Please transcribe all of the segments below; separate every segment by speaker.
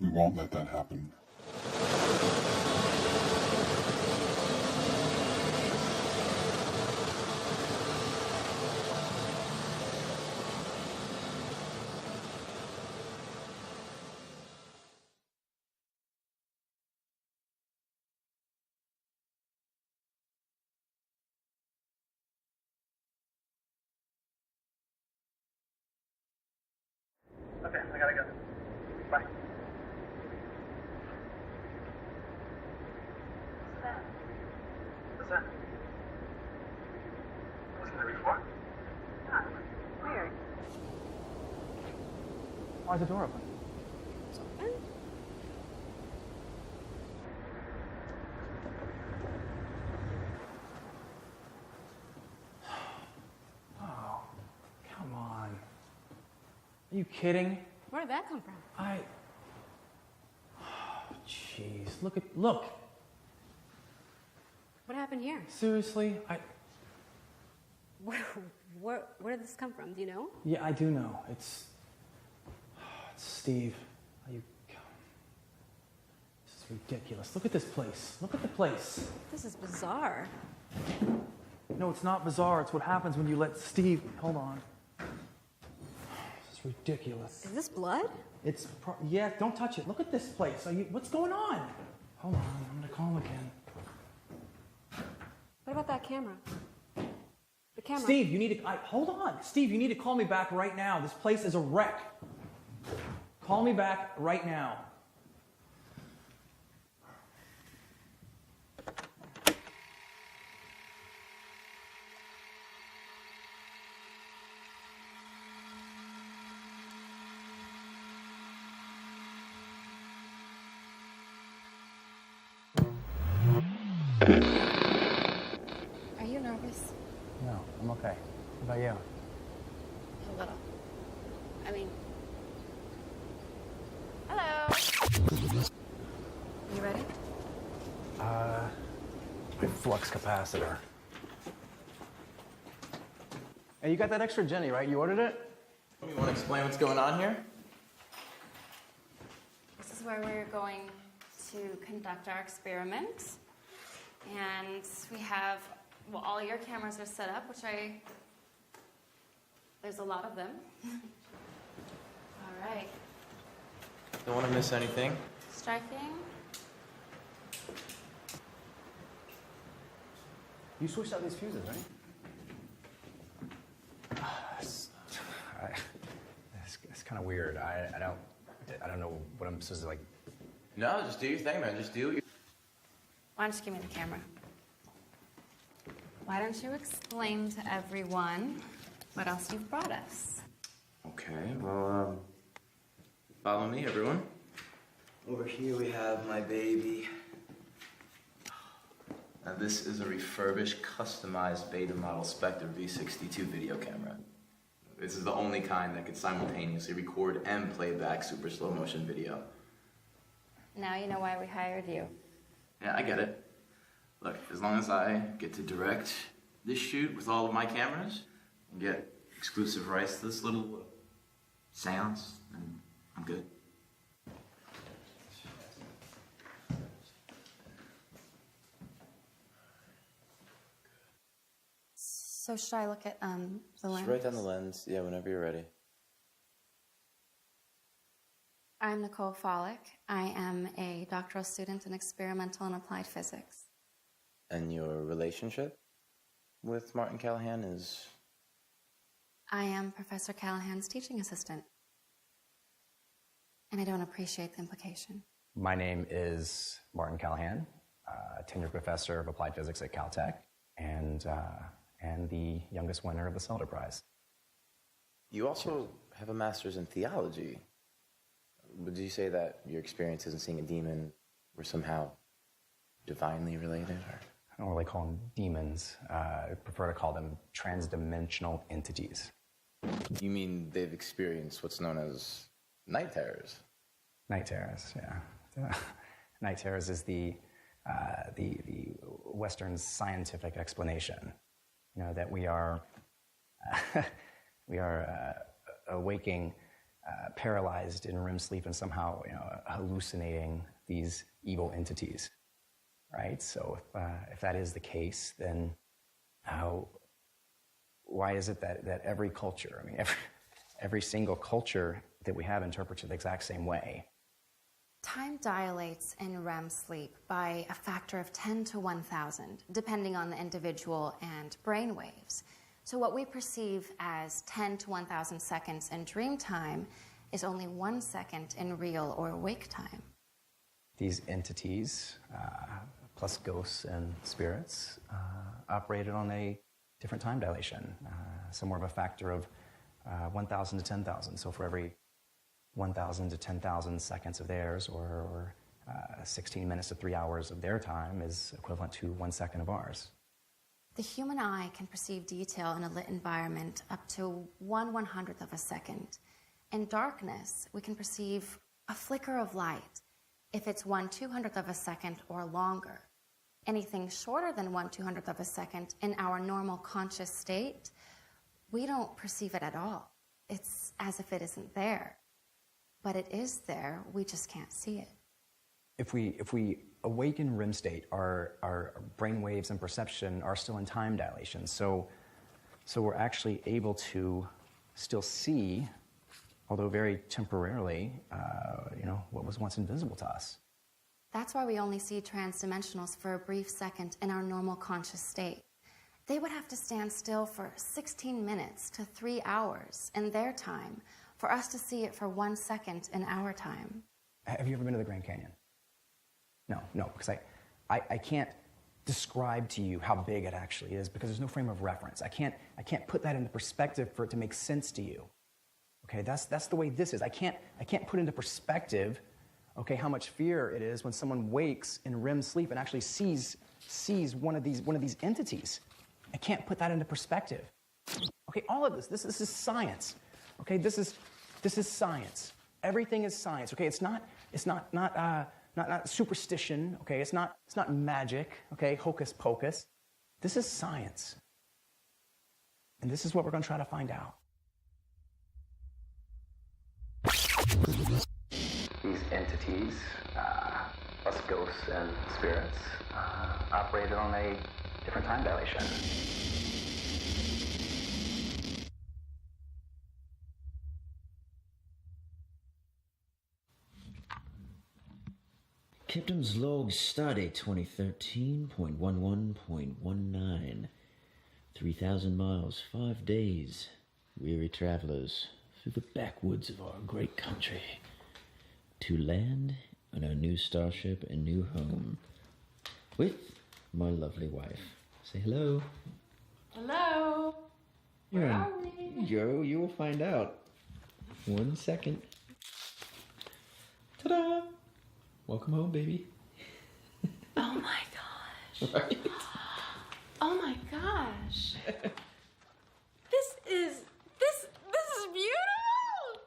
Speaker 1: We won't let that happen.
Speaker 2: Okay, I gotta go. Bye. What's that? Wasn't there before? Yeah, weird. Why is the door open?
Speaker 3: It's open?
Speaker 2: Oh, come on. Are you kidding?
Speaker 3: Where did that come from?
Speaker 2: Oh, jeez. Look.
Speaker 3: What happened here?
Speaker 2: Seriously?
Speaker 3: Where did this come from? Do you know?
Speaker 2: Yeah, I do know. It's Steve. Are you... This is ridiculous. Look at this place. Look at the place.
Speaker 3: This is bizarre.
Speaker 2: No, it's not bizarre. It's what happens when you let Steve... Hold on. This is ridiculous.
Speaker 3: Is this blood?
Speaker 2: Yeah, don't touch it. Look at this place. What's going on? Hold on. I'm going to call him again.
Speaker 3: What about that camera? The camera.
Speaker 2: Steve, you need to... hold on. Steve, you need to call me back right now. This place is a wreck. Call me back right now.
Speaker 3: Are you nervous?
Speaker 2: No, I'm okay. How about you?
Speaker 3: A little. I mean... Hello! You ready?
Speaker 2: My flux capacitor. Hey, you got that extra Jenny, right? You ordered it?
Speaker 4: You want to explain what's going on here?
Speaker 3: This is where we're going to conduct our experiment. And we have, well, all your cameras are set up, there's a lot of them. All right.
Speaker 4: Don't want to miss anything.
Speaker 3: Striking.
Speaker 2: You switched out these fuses, right? It's kind of weird. I don't know what I'm supposed to like.
Speaker 4: No, just do your thing, man. Just do what you...
Speaker 3: Why don't you give me the camera? Why don't you explain to everyone what else you've brought us?
Speaker 4: Okay, well, follow me, everyone. Over here we have my baby. Now this is a refurbished, customized beta model Spectre V62 video camera. This is the only kind that can simultaneously record and play back super slow motion video.
Speaker 3: Now you know why we hired you.
Speaker 4: Yeah, I get it. Look, as long as I get to direct this shoot with all of my cameras and get exclusive rights to this little seance, then I'm good.
Speaker 3: So should I look at the lens?
Speaker 4: Just write down the lens, yeah, whenever you're ready.
Speaker 3: I'm Nicole Follick. I am a doctoral student in experimental and applied physics.
Speaker 4: And your relationship with Martin Callahan is?
Speaker 3: I am Professor Callahan's teaching assistant. And I don't appreciate the implication.
Speaker 5: My name is Martin Callahan, tenured professor of applied physics at Caltech, and the youngest winner of the Selder Prize.
Speaker 4: You also have a master's in theology. Would you say that your experiences in seeing a demon were somehow divinely related? Or?
Speaker 5: I don't really call them demons. I prefer to call them transdimensional entities.
Speaker 4: You mean they've experienced what's known as night terrors?
Speaker 5: Night terrors, yeah. Night terrors is the Western scientific explanation. You know, that we are awaking paralyzed in REM sleep and somehow hallucinating these evil entities, right? So if that is the case, then why is it that every culture, every single culture that we have interprets it the exact same way?
Speaker 3: Time dilates in REM sleep by a factor of 10 to 1,000, depending on the individual and brain waves. So what we perceive as 10 to 1,000 seconds in dream time is only 1 second in real or wake time.
Speaker 5: These entities, plus ghosts and spirits, operated on a different time dilation, somewhere of a factor of 1,000 to 10,000. So for every 1,000 to 10,000 seconds of theirs, or 16 minutes to 3 hours of their time is equivalent to 1 second of ours.
Speaker 3: The human eye can perceive detail in a lit environment up to 1/100th of a second. In darkness, we can perceive a flicker of light if it's 1/200th of a second or longer. Anything shorter than 1/200th of a second in our normal conscious state, we don't perceive it at all. It's as if it isn't there. But it is there, we just can't see it.
Speaker 5: If we awake in REM state, our brain waves and perception are still in time dilation. So we're actually able to still see, although very temporarily, what was once invisible to us.
Speaker 3: That's why we only see transdimensionals for a brief second in our normal conscious state. They would have to stand still for 16 minutes to 3 hours in their time for us to see it for 1 second in our time.
Speaker 5: Have you ever been to the Grand Canyon? No, because I can't describe to you how big it actually is because there's no frame of reference. I can't put that into perspective for it to make sense to you. Okay, that's the way this is. I can't put into perspective, okay, how much fear it is when someone wakes in REM sleep and actually sees one of these entities. I can't put that into perspective. Okay, all of this is science. Okay, this is science. Everything is science. Okay, it's not superstition. Okay, it's not magic. Okay, hocus pocus. This is science, and this is what we're going to try to find out. These entities, us ghosts and spirits, operated on a different time dilation.
Speaker 1: Captain's log stardate 2013.11.19. 3,000 miles, 5 days. Weary travelers through the backwoods of our great country to land on our new starship and new home with my lovely wife. Say hello.
Speaker 6: Hello. Where are we?
Speaker 1: Yo, you will find out. 1 second. Ta-da! Welcome home, baby.
Speaker 6: Oh my gosh.
Speaker 1: Right?
Speaker 6: Oh my gosh. This is beautiful.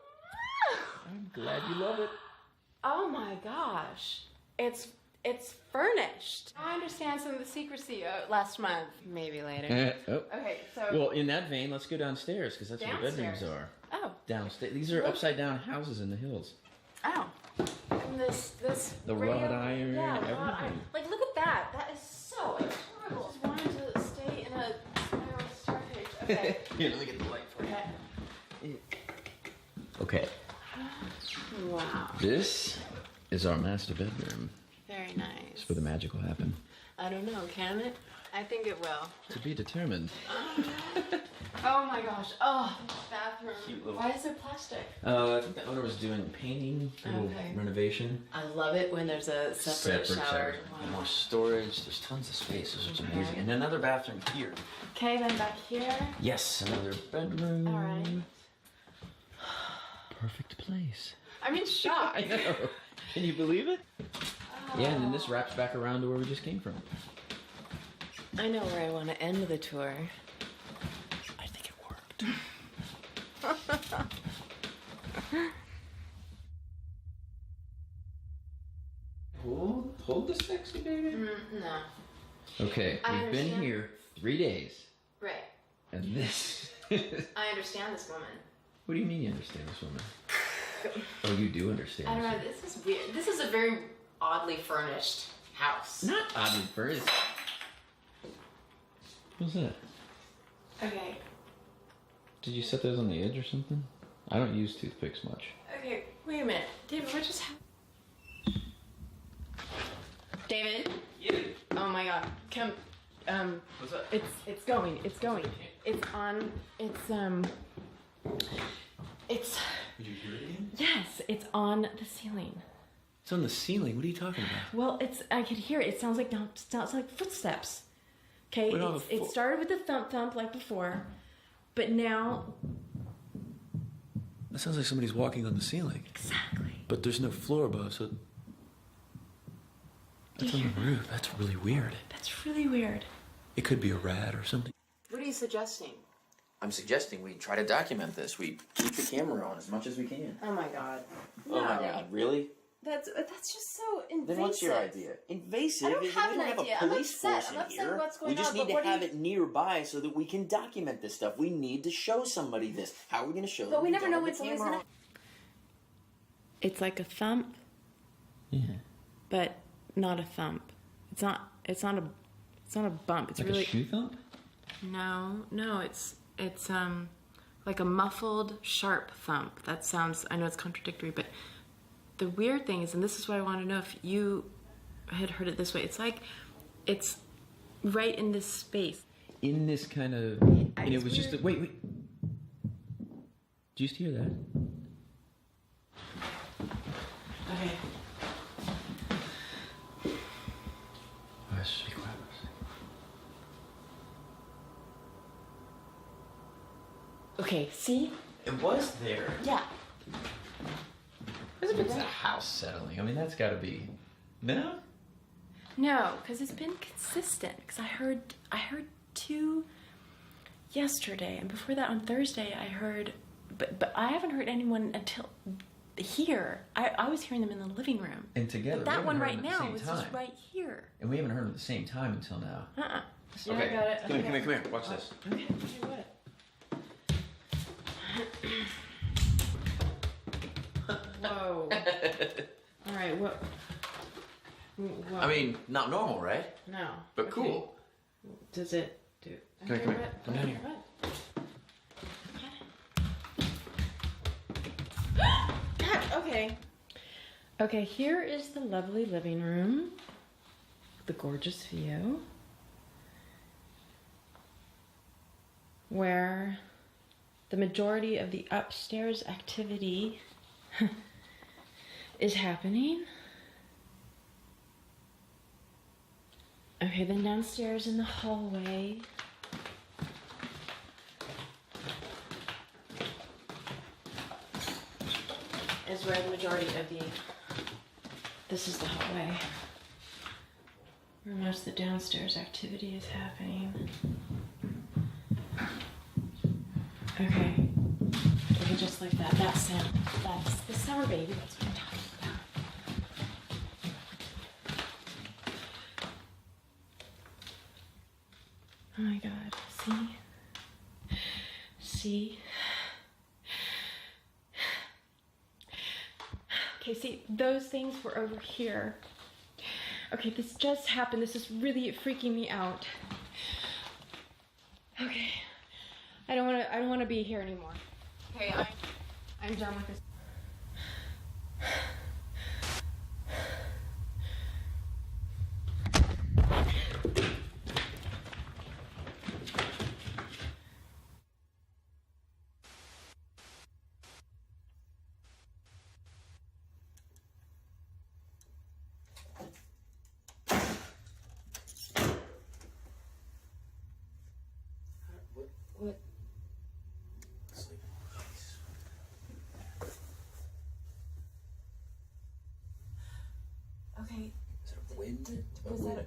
Speaker 1: I'm glad you love it.
Speaker 6: Oh my gosh. It's furnished. I understand some of the secrecy last month. Maybe later. Okay, so
Speaker 1: Well, in that vein, let's go downstairs because that's where the bedrooms
Speaker 6: Downstairs.
Speaker 1: are.
Speaker 6: Oh.
Speaker 1: Downstairs. These are upside down houses in the hills.
Speaker 6: Oh. And this
Speaker 1: The
Speaker 6: radio-
Speaker 1: wrought iron,
Speaker 6: yeah,
Speaker 1: everything.
Speaker 6: wrought iron. Like, look at that. That is so adorable. Just wanted to stay in a spiral starfish. Okay.
Speaker 1: Here, let me get the light for you.
Speaker 6: Okay.
Speaker 1: Okay.
Speaker 6: Wow.
Speaker 1: This is our master bedroom.
Speaker 6: Very nice.
Speaker 1: It's where the magic will happen.
Speaker 6: I don't know, can it? I think it will.
Speaker 1: To be determined.
Speaker 6: Oh my gosh. Oh, bathroom.
Speaker 1: Cute little-
Speaker 6: Why is there plastic?
Speaker 1: I think the owner was doing painting, a little
Speaker 6: Okay.
Speaker 1: renovation.
Speaker 6: I love it when there's a separate shower.
Speaker 1: More storage. There's tons of space. This is amazing. And another bathroom here.
Speaker 6: Okay, then back here.
Speaker 1: Yes, another bedroom.
Speaker 6: All right.
Speaker 1: Perfect place.
Speaker 6: I'm in shock.
Speaker 1: I know. Can you believe it? Yeah, and then this wraps back around to where we just came from.
Speaker 6: I know where I want to end the tour.
Speaker 1: I think it worked. Hold the sexy baby.
Speaker 6: No.
Speaker 1: Okay,
Speaker 6: I
Speaker 1: we've been
Speaker 6: understand.
Speaker 1: here 3 days,
Speaker 6: Right.
Speaker 1: and this.
Speaker 6: I understand this woman.
Speaker 1: What do you mean you understand this woman? Oh, you do understand.
Speaker 6: I don't know, this is weird. This is a very oddly furnished house.
Speaker 1: Not oddly furnished. What's that?
Speaker 6: Okay.
Speaker 1: Did you set those on the edge or something? I don't use toothpicks much.
Speaker 6: Okay, wait a minute. David, what just happened? David?
Speaker 1: Yeah.
Speaker 6: Oh my god. Come,
Speaker 1: What's up?
Speaker 6: it's going. It's on, it's,
Speaker 1: Did you hear it again?
Speaker 6: yes, it's on the ceiling.
Speaker 1: It's on the ceiling. What are you talking about?
Speaker 6: Well, I could hear it. It sounds like footsteps. Okay,
Speaker 1: But on the
Speaker 6: it started with the thump like before, but now
Speaker 7: That sounds like somebody's walking on the ceiling.
Speaker 6: exactly.
Speaker 7: But there's no floor above, so. That's on the roof. That's really weird.
Speaker 6: That's really weird.
Speaker 7: It could be a rat or something.
Speaker 6: What are you suggesting?
Speaker 4: I'm suggesting we try to document this. We keep the camera on as much as we can.
Speaker 6: Oh my god.
Speaker 4: Oh my god, really?
Speaker 6: That's just so invasive.
Speaker 4: Then what's your idea? Invasive?
Speaker 6: I don't
Speaker 4: is
Speaker 6: have
Speaker 4: we
Speaker 6: an
Speaker 4: don't have
Speaker 6: idea.
Speaker 4: a
Speaker 6: I'm
Speaker 4: police
Speaker 6: upset.
Speaker 4: force
Speaker 6: I'm
Speaker 4: in
Speaker 6: upset
Speaker 4: here.
Speaker 6: what's going
Speaker 4: we just
Speaker 6: on,
Speaker 4: need
Speaker 6: but
Speaker 4: to
Speaker 6: what do
Speaker 4: have
Speaker 6: you-
Speaker 4: it nearby so that we can document this stuff. We need to show somebody this. How are we going to show them?
Speaker 6: But we never
Speaker 4: don't
Speaker 6: know
Speaker 4: have
Speaker 6: when
Speaker 4: the
Speaker 6: somebody's
Speaker 4: camera
Speaker 6: gonna. It's like a thump,
Speaker 1: Yeah.
Speaker 6: but not a thump. It's not a bump. It's
Speaker 1: Like
Speaker 6: really
Speaker 1: a shoe thump?
Speaker 6: no. It's like a muffled, sharp thump. That sounds. I know it's contradictory, but the weird thing is, and this is why I want to know if you had heard it this way. It's like it's right in this space.
Speaker 1: In this kind of...
Speaker 6: I-
Speaker 1: And it
Speaker 6: it's
Speaker 1: was just...
Speaker 6: weird.
Speaker 1: Wait. Did you just hear that?
Speaker 6: Okay.
Speaker 1: Oh, let's just be quiet.
Speaker 6: Okay. See?
Speaker 1: It was there.
Speaker 6: Yeah.
Speaker 1: It's a house settling. I mean, that's got to be... No?
Speaker 6: No, because it's been consistent. Because I heard two yesterday, and before that on Thursday I heard, but I haven't heard anyone until here. I was hearing them in the living room.
Speaker 1: And together.
Speaker 6: But
Speaker 1: we
Speaker 6: that
Speaker 1: haven't
Speaker 6: one
Speaker 1: heard
Speaker 6: right
Speaker 1: them at the
Speaker 6: now
Speaker 1: same
Speaker 6: was
Speaker 1: time.
Speaker 6: just right here.
Speaker 1: And we haven't heard them at the same time until now.
Speaker 6: Yeah, I got it.
Speaker 1: Come here. Watch this.
Speaker 6: Okay, what? Whoa. All right, what?
Speaker 4: I mean, not normal, right?
Speaker 6: No.
Speaker 4: But
Speaker 6: Okay.
Speaker 4: cool.
Speaker 6: Does it do?
Speaker 1: Come here.
Speaker 6: what?
Speaker 1: Come down here.
Speaker 6: What? God, okay. Okay, here is the lovely living room. The gorgeous view. Where the majority of the upstairs activity is happening. Okay, then downstairs in the hallway. Is where the majority of the. This is the hallway. Where most of the downstairs activity is happening. Okay. Okay, just like that. That sound. That's the sound, baby. That's what I'm talking about. Oh my god. See? Okay, see, those things were over here. Okay, this just happened. This is really freaking me out. Okay. I don't wanna be here anymore. Okay, I'm done with this. What? Okay.
Speaker 4: Is it a wind?
Speaker 6: Was that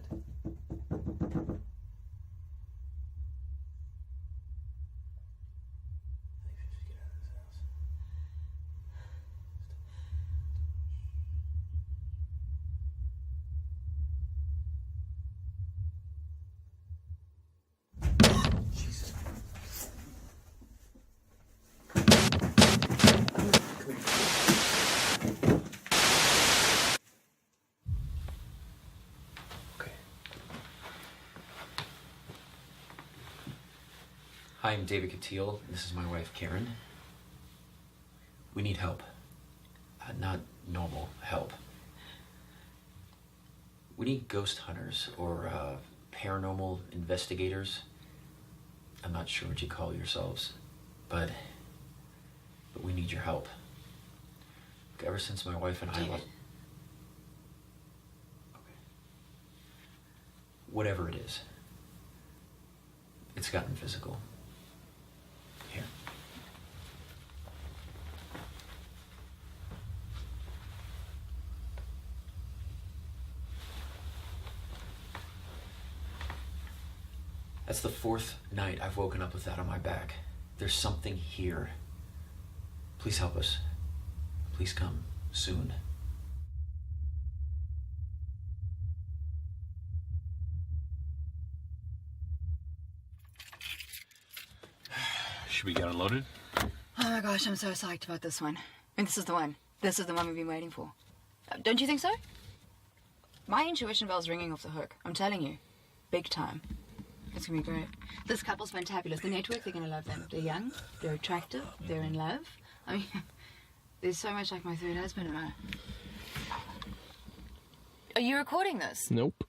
Speaker 1: Hi, I'm David Cattil. This is my wife, Karen. We need help. Not normal help. We need ghost hunters or paranormal investigators. I'm not sure what you call yourselves, but we need your help. Ever since my wife and I
Speaker 3: David.
Speaker 1: lost... Okay. Whatever it is, it's gotten physical. Here. That's the 4th night I've woken up with that on my back. There's something here. Please help us. Please come soon.
Speaker 8: Should we get unloaded?
Speaker 9: Oh my gosh, I'm so psyched about this one. And this is the one. This is the one we've been waiting for. Don't you think so? My intuition bell's ringing off the hook. I'm telling you. Big time. It's gonna be great. This couple's fantabulous. The network, they're gonna love them. They're young, they're attractive, they're in love. I mean, there's so much like my third husband and I. Are you recording this?
Speaker 10: Nope.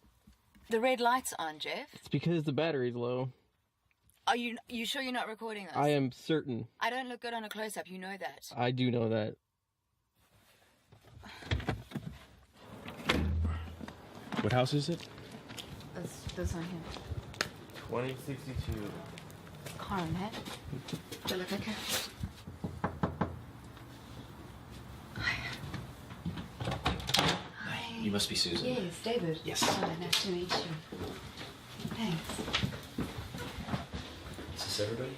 Speaker 9: The red light's on, Jeff.
Speaker 10: It's because the battery's low.
Speaker 9: Are you sure you're not recording this?
Speaker 10: I am certain.
Speaker 9: I don't look good on a close-up, you know that.
Speaker 10: I do know that. What house is it?
Speaker 9: This one here.
Speaker 10: 2062.
Speaker 9: Karen, hey? Do you look okay?
Speaker 1: You must be Susan.
Speaker 9: Yes, David.
Speaker 1: Yes.
Speaker 9: Oh, nice to meet you. Thanks.
Speaker 1: Is this everybody?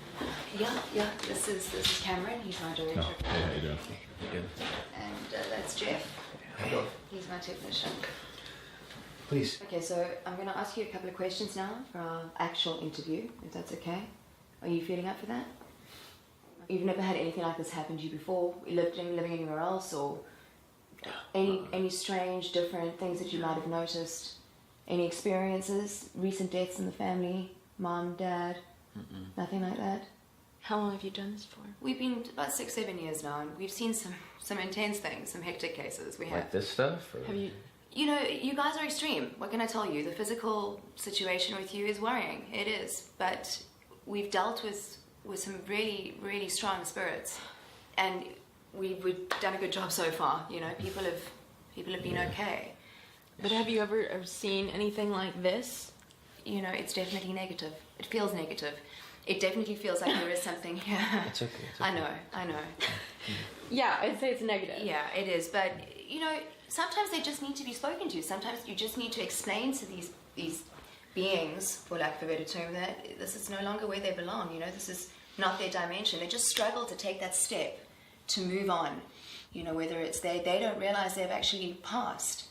Speaker 9: Yeah. This is Cameron. He's my director.
Speaker 8: Oh, hey, how you doing?
Speaker 1: Good.
Speaker 9: And that's Jeff.
Speaker 1: Hey.
Speaker 9: He's my technician.
Speaker 1: Please.
Speaker 9: Okay, so I'm going to ask you a couple of questions now for our actual interview, if that's okay. Are you feeling up for that? You've never had anything like this happen to you before? Living anywhere else, or any strange, different things that you might have noticed? Any experiences? Recent deaths in the family? Mom, dad? Nothing like that?
Speaker 6: How long have you done this for?
Speaker 9: We've been about 6-7 years now, and we've seen some intense things, some hectic cases. We have.
Speaker 1: Like this stuff? Or...
Speaker 6: Have you?
Speaker 9: You know, you guys are extreme. What can I tell you? The physical situation with you is worrying. It is. But we've dealt with some really, really strong spirits. And we've done a good job so far. You know, people have been okay.
Speaker 6: But have you ever seen anything like this?
Speaker 9: You know, it's definitely negative. It feels negative. It definitely feels like there is something here.
Speaker 1: It's okay. It's okay.
Speaker 9: I know.
Speaker 6: Yeah, I'd say it's negative.
Speaker 9: Yeah, it is. But, you know, sometimes they just need to be spoken to. Sometimes you just need to explain to these beings, for lack of a better term, that this is no longer where they belong. You know, this is not their dimension. They just struggle to take that step to move on. You know, whether it's they don't realize they've actually passed.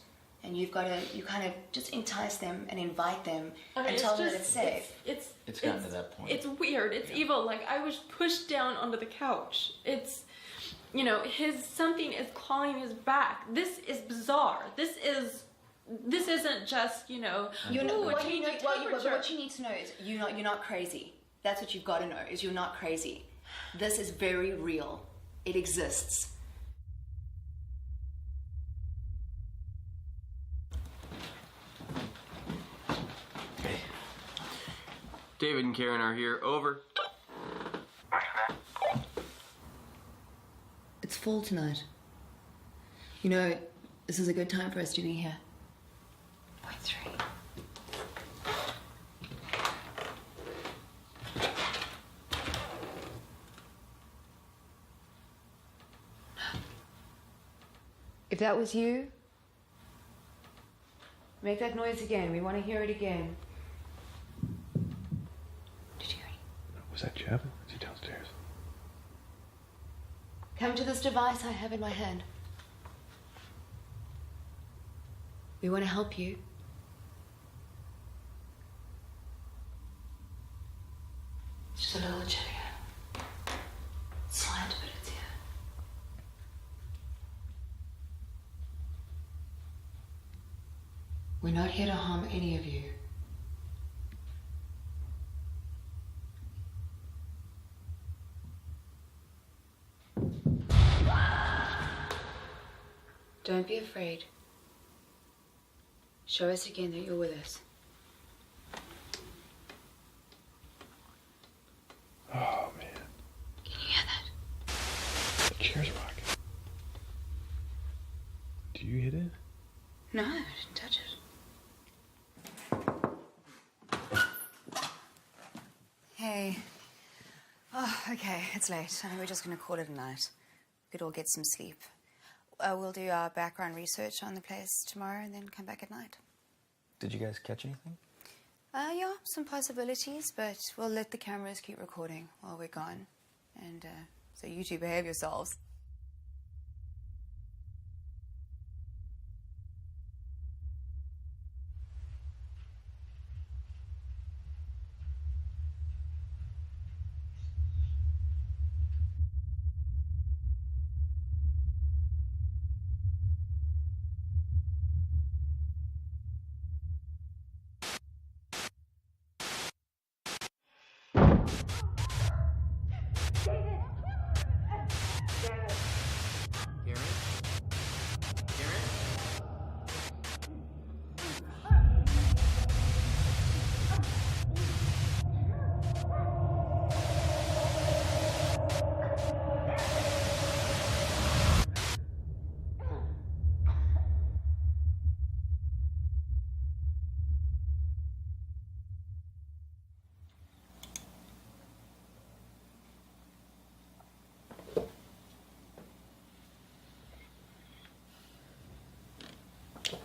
Speaker 9: And you kind of just entice them and invite them and tell them that it's safe.
Speaker 1: It's gotten to that point.
Speaker 6: It's weird. It's evil. Like, I was pushed down onto the couch. It's, you know, something is clawing his back. This is bizarre. This isn't just, you know,
Speaker 9: What you
Speaker 6: temperature.
Speaker 9: need to know is you're not crazy. That's what you've got to know, is you're not crazy. This is very real. It exists.
Speaker 10: David and Karen are here. Over.
Speaker 9: It's full tonight. You know, this is a good time for us to be here. Point 3. If that was you, make that noise again. We want to hear it again. Did you hear it?
Speaker 8: Was that Jeff? Is he downstairs?
Speaker 9: Come to this device I have in my hand. We want to help you. It's just a little chilly. It's slight, but it's here. We're not here to harm any of you. Don't be afraid. Show us again that you're with us.
Speaker 8: Oh, man.
Speaker 9: Can you hear that?
Speaker 8: The chair's rocking. Do you hit it?
Speaker 9: No, I didn't touch it. Hey. Oh, okay, it's late. I think we're just going to call it a night. We could all get some sleep. We'll do our background research on the place tomorrow and then come back at night.
Speaker 5: Did you guys catch anything?
Speaker 9: Yeah, some possibilities, but we'll let the cameras keep recording while we're gone. And so you two behave yourselves.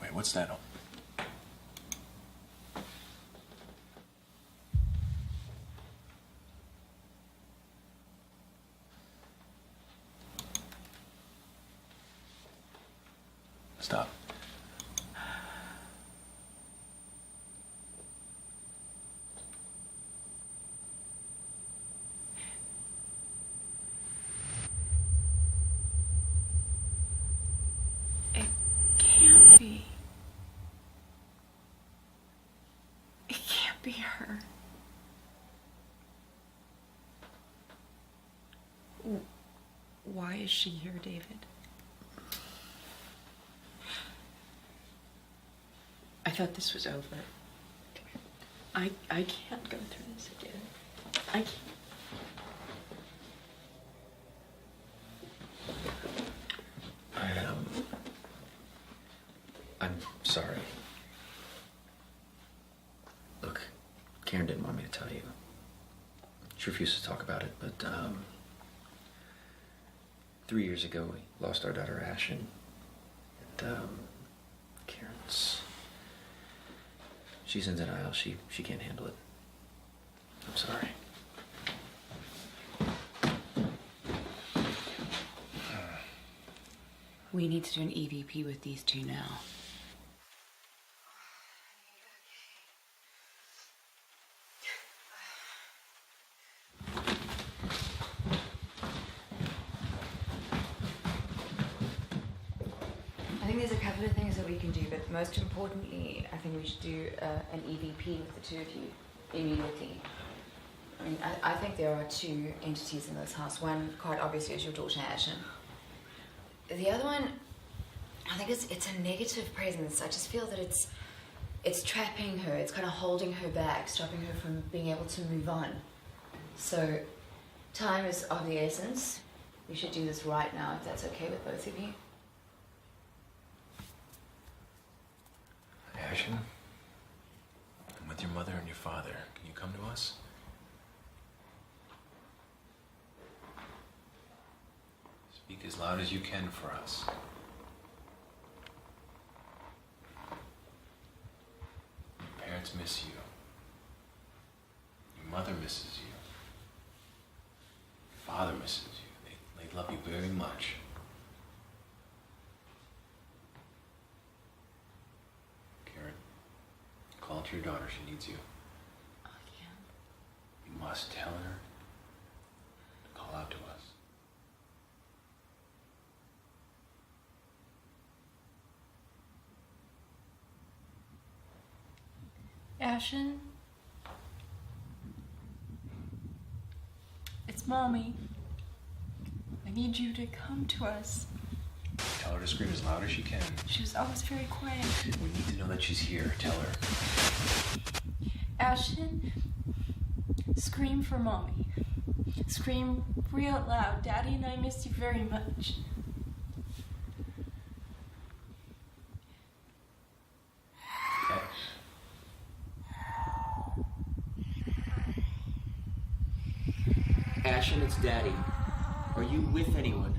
Speaker 8: Wait, what's that? Stop.
Speaker 6: It can't be. It can't be her. Why is she here, David? I thought this was over. I can't go through this again. I can't.
Speaker 1: I'm sorry. Look, Karen didn't want me to tell you. She refused to talk about it, but 3 years ago we lost our daughter Ashen. And Karen's... She's in denial. She can't handle it. I'm sorry.
Speaker 9: We need to do an EVP with these two now. I think there's a couple of things that we can do, but most importantly, I think we should do an EVP with the two of you immediately. I mean, I think there are two entities in this house. One, quite obviously, is your daughter Ashen. The other one, I think it's a negative presence. I just feel that it's trapping her. It's kind of holding her back, stopping her from being able to move on. So, time is of the essence. We should do this right now, if that's okay with both of you.
Speaker 8: Ashen, I'm with your mother and your father. Can you come to us? Speak as loud as you can for us. Your parents miss you. Your mother misses you. Your father misses you. They love you very much. Karen, call to your daughter. She needs you.
Speaker 6: I can't.
Speaker 8: You must tell her to call out to us.
Speaker 6: Ashen? It's Mommy. I need you to come to us.
Speaker 8: Tell her to scream as loud as she can.
Speaker 6: She was always very quiet.
Speaker 8: We need to know that she's here. Tell her.
Speaker 6: Ashton, scream for Mommy. Scream real loud. Daddy and I miss you very much.
Speaker 1: Ashton, it's Daddy. Are you with anyone?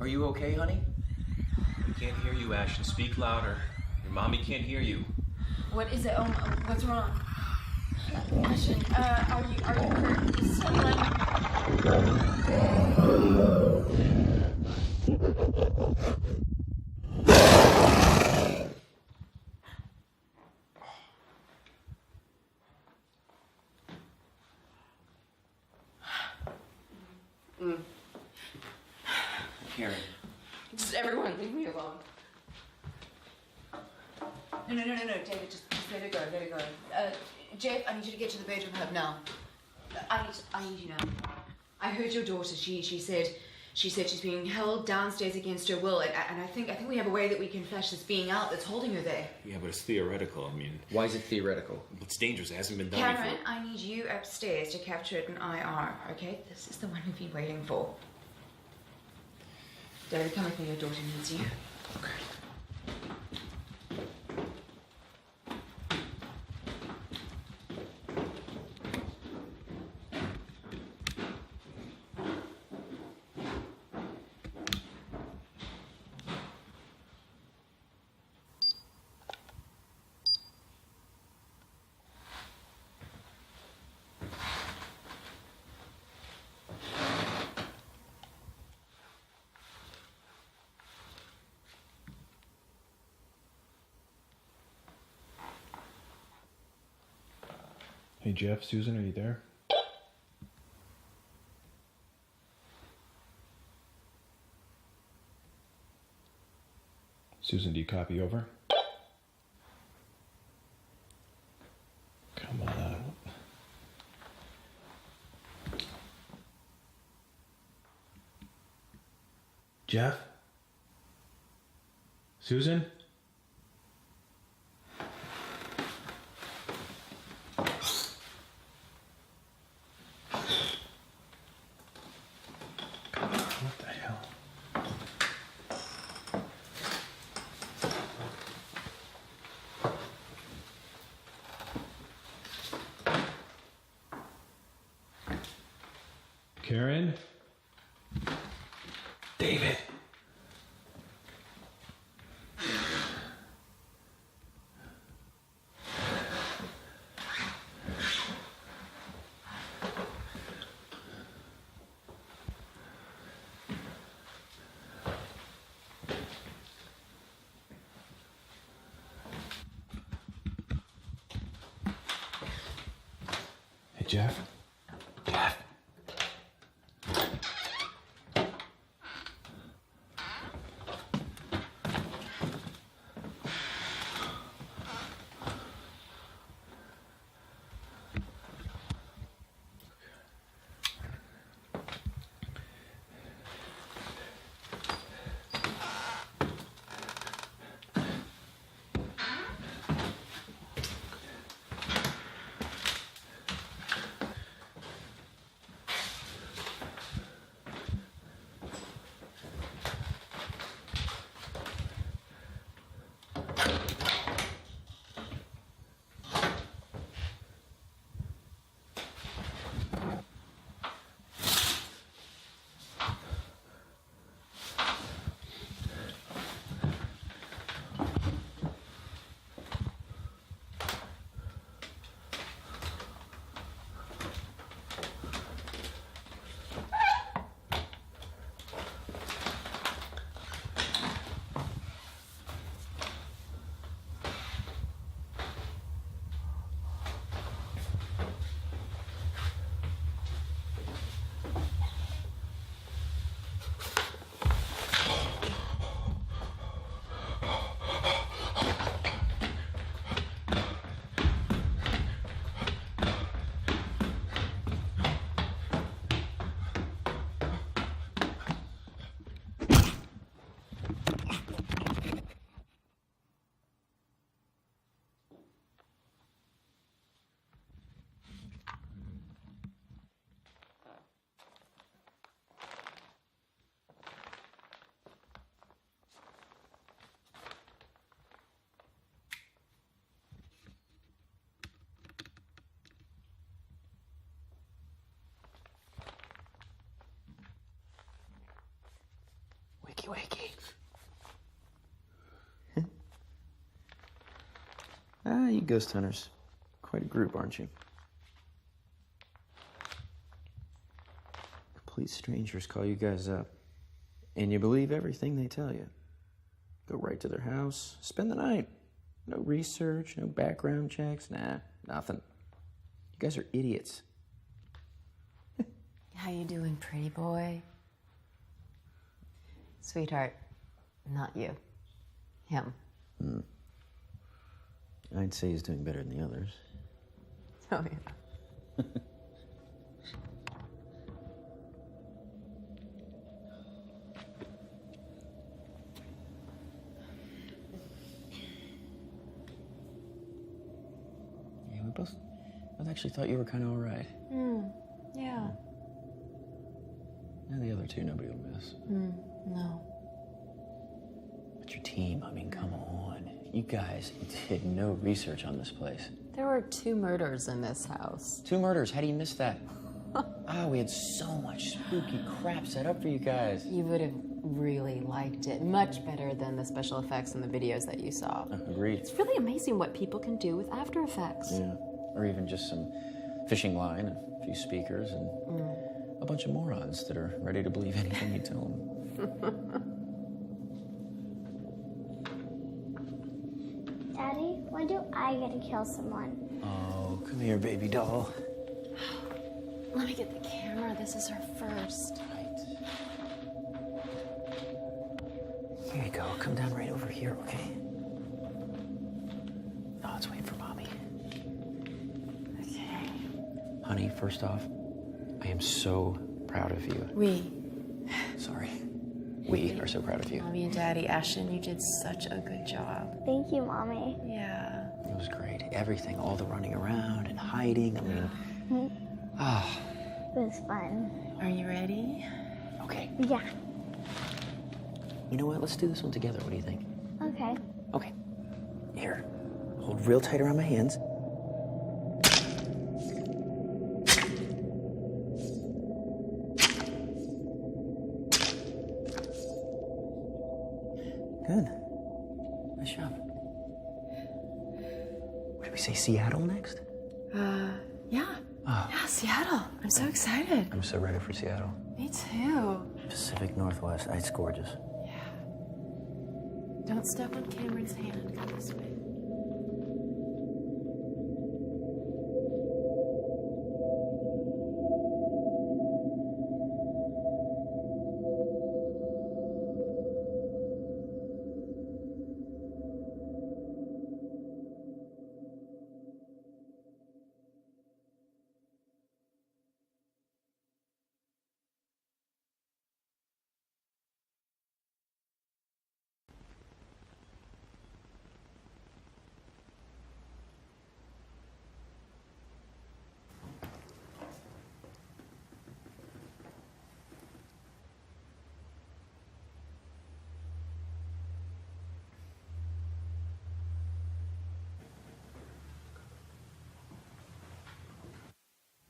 Speaker 1: Are you okay, honey?
Speaker 8: We can't hear you, Ashton. Speak louder. Your mommy can't hear you.
Speaker 6: What is it? What's wrong? Ashton, are you hurt? Is someone...
Speaker 1: Karen.
Speaker 9: Just everyone, leave me alone. No, David, just let her go, let her go. Jeff, I need you to get to the bedroom hub now. I need you now. I heard your daughter. She said she's being held downstairs against her will, and I think we have a way that we can flash this being out that's holding her there.
Speaker 8: Yeah, but it's theoretical. I mean,
Speaker 1: Why is it theoretical?
Speaker 8: it's dangerous. It hasn't been done
Speaker 9: Cameron,
Speaker 8: before.
Speaker 9: I need you upstairs to capture it in IR, okay? This is the one we've been waiting for. David, come with me. Your daughter needs you.
Speaker 8: Okay.
Speaker 10: Hey, Jeff, Susan, are you there? Susan, do you copy? Over? Come on. Jeff? Susan? What the hell? Karen? David. Hey, Jeff? Jeff?
Speaker 1: Wakey, wakey. You ghost hunters. Quite a group, aren't you? Complete strangers call you guys up. And you believe everything they tell you. Go right to their house, spend the night. No research, no background checks, nah, nothing. You guys are idiots.
Speaker 11: How you doing, pretty boy? Sweetheart, not you. Him.
Speaker 1: I'd say he's doing better than the others.
Speaker 11: Oh, yeah.
Speaker 1: Yeah, we both actually thought you were kind of all right.
Speaker 11: Yeah.
Speaker 1: And the other two, nobody will miss.
Speaker 11: No.
Speaker 1: But your team, I mean, come on. You guys did no research on this place.
Speaker 11: There were 2 murders in this house.
Speaker 1: 2 murders, how do you miss that? We had so much spooky crap set up for you guys.
Speaker 11: You would have really liked it. Much better than the special effects and the videos that you saw.
Speaker 1: Agreed.
Speaker 11: It's really amazing what people can do with After Effects.
Speaker 1: Yeah. Or even just some fishing line, a few speakers, and a bunch of morons that are ready to believe anything you tell them.
Speaker 12: Daddy, when do I get to kill someone?
Speaker 1: Oh, come here, baby doll.
Speaker 11: Let me get the camera. This is her first.
Speaker 1: Right. Here you go. Come down right over here, okay? Oh, let's wait for Mommy.
Speaker 11: Okay.
Speaker 1: Honey, first off, I am so proud of you. Sorry. We are so proud of you.
Speaker 6: Mommy and Daddy, Ashton, you did such a good job.
Speaker 12: Thank you, Mommy.
Speaker 6: Yeah.
Speaker 1: It was great. Everything, all the running around and hiding. I mean,
Speaker 12: It was fun.
Speaker 6: Are you ready?
Speaker 1: Okay.
Speaker 12: Yeah.
Speaker 1: You know what? Let's do this one together. What do you think?
Speaker 12: Okay.
Speaker 1: Okay. Here. Hold real tight around my hands. Good. Nice job. What did we say, Seattle next?
Speaker 6: Yeah. Yeah, Seattle. I'm so excited.
Speaker 1: I'm so ready for Seattle.
Speaker 6: Me too.
Speaker 1: Pacific Northwest. It's gorgeous.
Speaker 6: Yeah. Don't step on Cameron's hand. Come this way.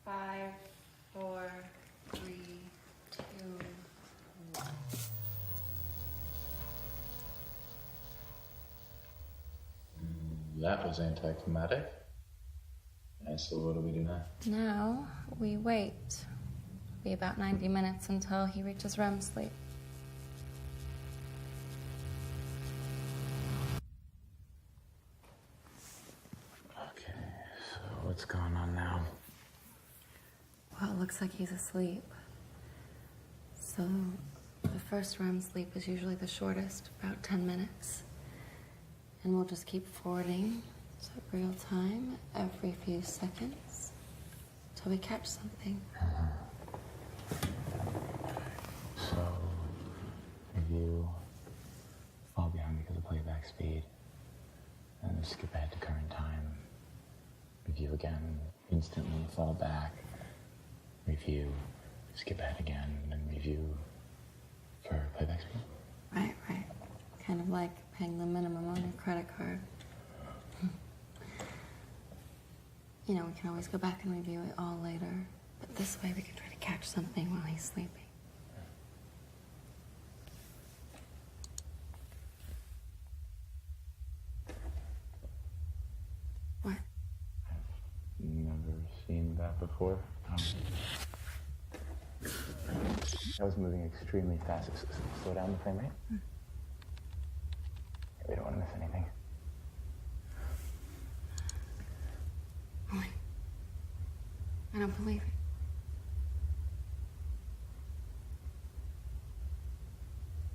Speaker 6: Five, four, three, two, one.
Speaker 8: That was anticlimactic. And so what do we do now?
Speaker 3: Now we wait. It'll be about 90 minutes until he reaches REM sleep.
Speaker 8: Okay, so what's going on now?
Speaker 3: Well, it looks like he's asleep. So the first REM sleep is usually the shortest, about 10 minutes. And we'll just keep forwarding to real time every few seconds till we catch something.
Speaker 8: So, if you fall behind because of playback speed, and skip ahead to current time, review again, instantly fall back, review, skip ahead again, and review for playback speed.
Speaker 3: Right, right. Kind of like paying the minimum on your credit card. You know, we can always go back and review it all later, but this way we can try to catch something while he's sleeping.
Speaker 8: before. I was moving extremely fast. Slow down the frame rate. We don't want to miss anything.
Speaker 3: Boy, I don't believe it.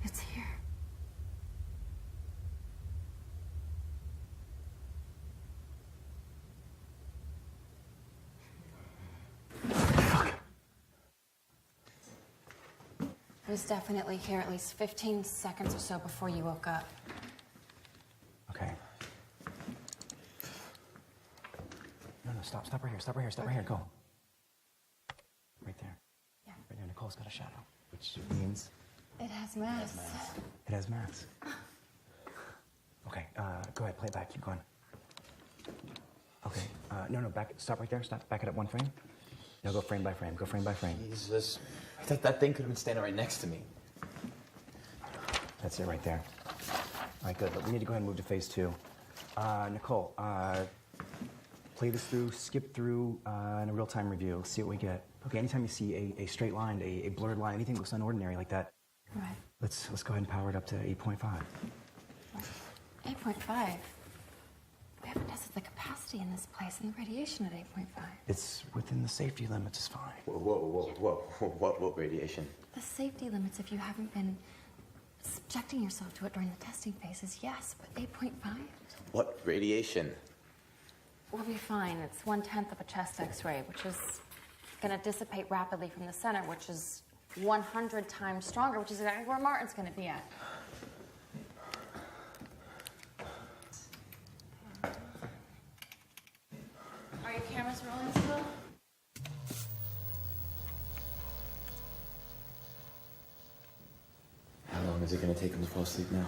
Speaker 3: It's here. It was definitely here at least 15 seconds or so before you woke up.
Speaker 5: Okay. No, stop right here, stop right here, go. Right there.
Speaker 3: Yeah.
Speaker 5: Right there, Nicole's got a shadow, which means...
Speaker 3: It has mass.
Speaker 5: It has mass. Okay, go ahead, play it back, keep going. Okay, no, stop right there, back it up one frame. Now go frame by frame,
Speaker 4: Jesus. I thought that thing could have been standing right next to me.
Speaker 5: That's it right there. All right, good, but we need to go ahead and move to phase 2. Nicole, play this through, skip through in a real-time review, see what we get. Okay, anytime you see a straight line, a blurred line, anything that looks unordinary like that,
Speaker 3: Right.
Speaker 5: let's go ahead and power it up to 8.5.
Speaker 3: 8.5? We haven't tested the capacity in this place and the radiation at 8.5.
Speaker 5: It's within the safety limits, it's fine.
Speaker 4: Whoa. What radiation?
Speaker 3: The safety limits, if you haven't been subjecting yourself to it during the testing phases, yes, but 8.5?
Speaker 4: What radiation?
Speaker 3: We'll be fine. It's 1/10 of a chest x-ray, which is going to dissipate rapidly from the center, which is 100 times stronger, which is exactly where Martin's going to be at. Are your cameras rolling still?
Speaker 4: How long is it going to take him to fall asleep now?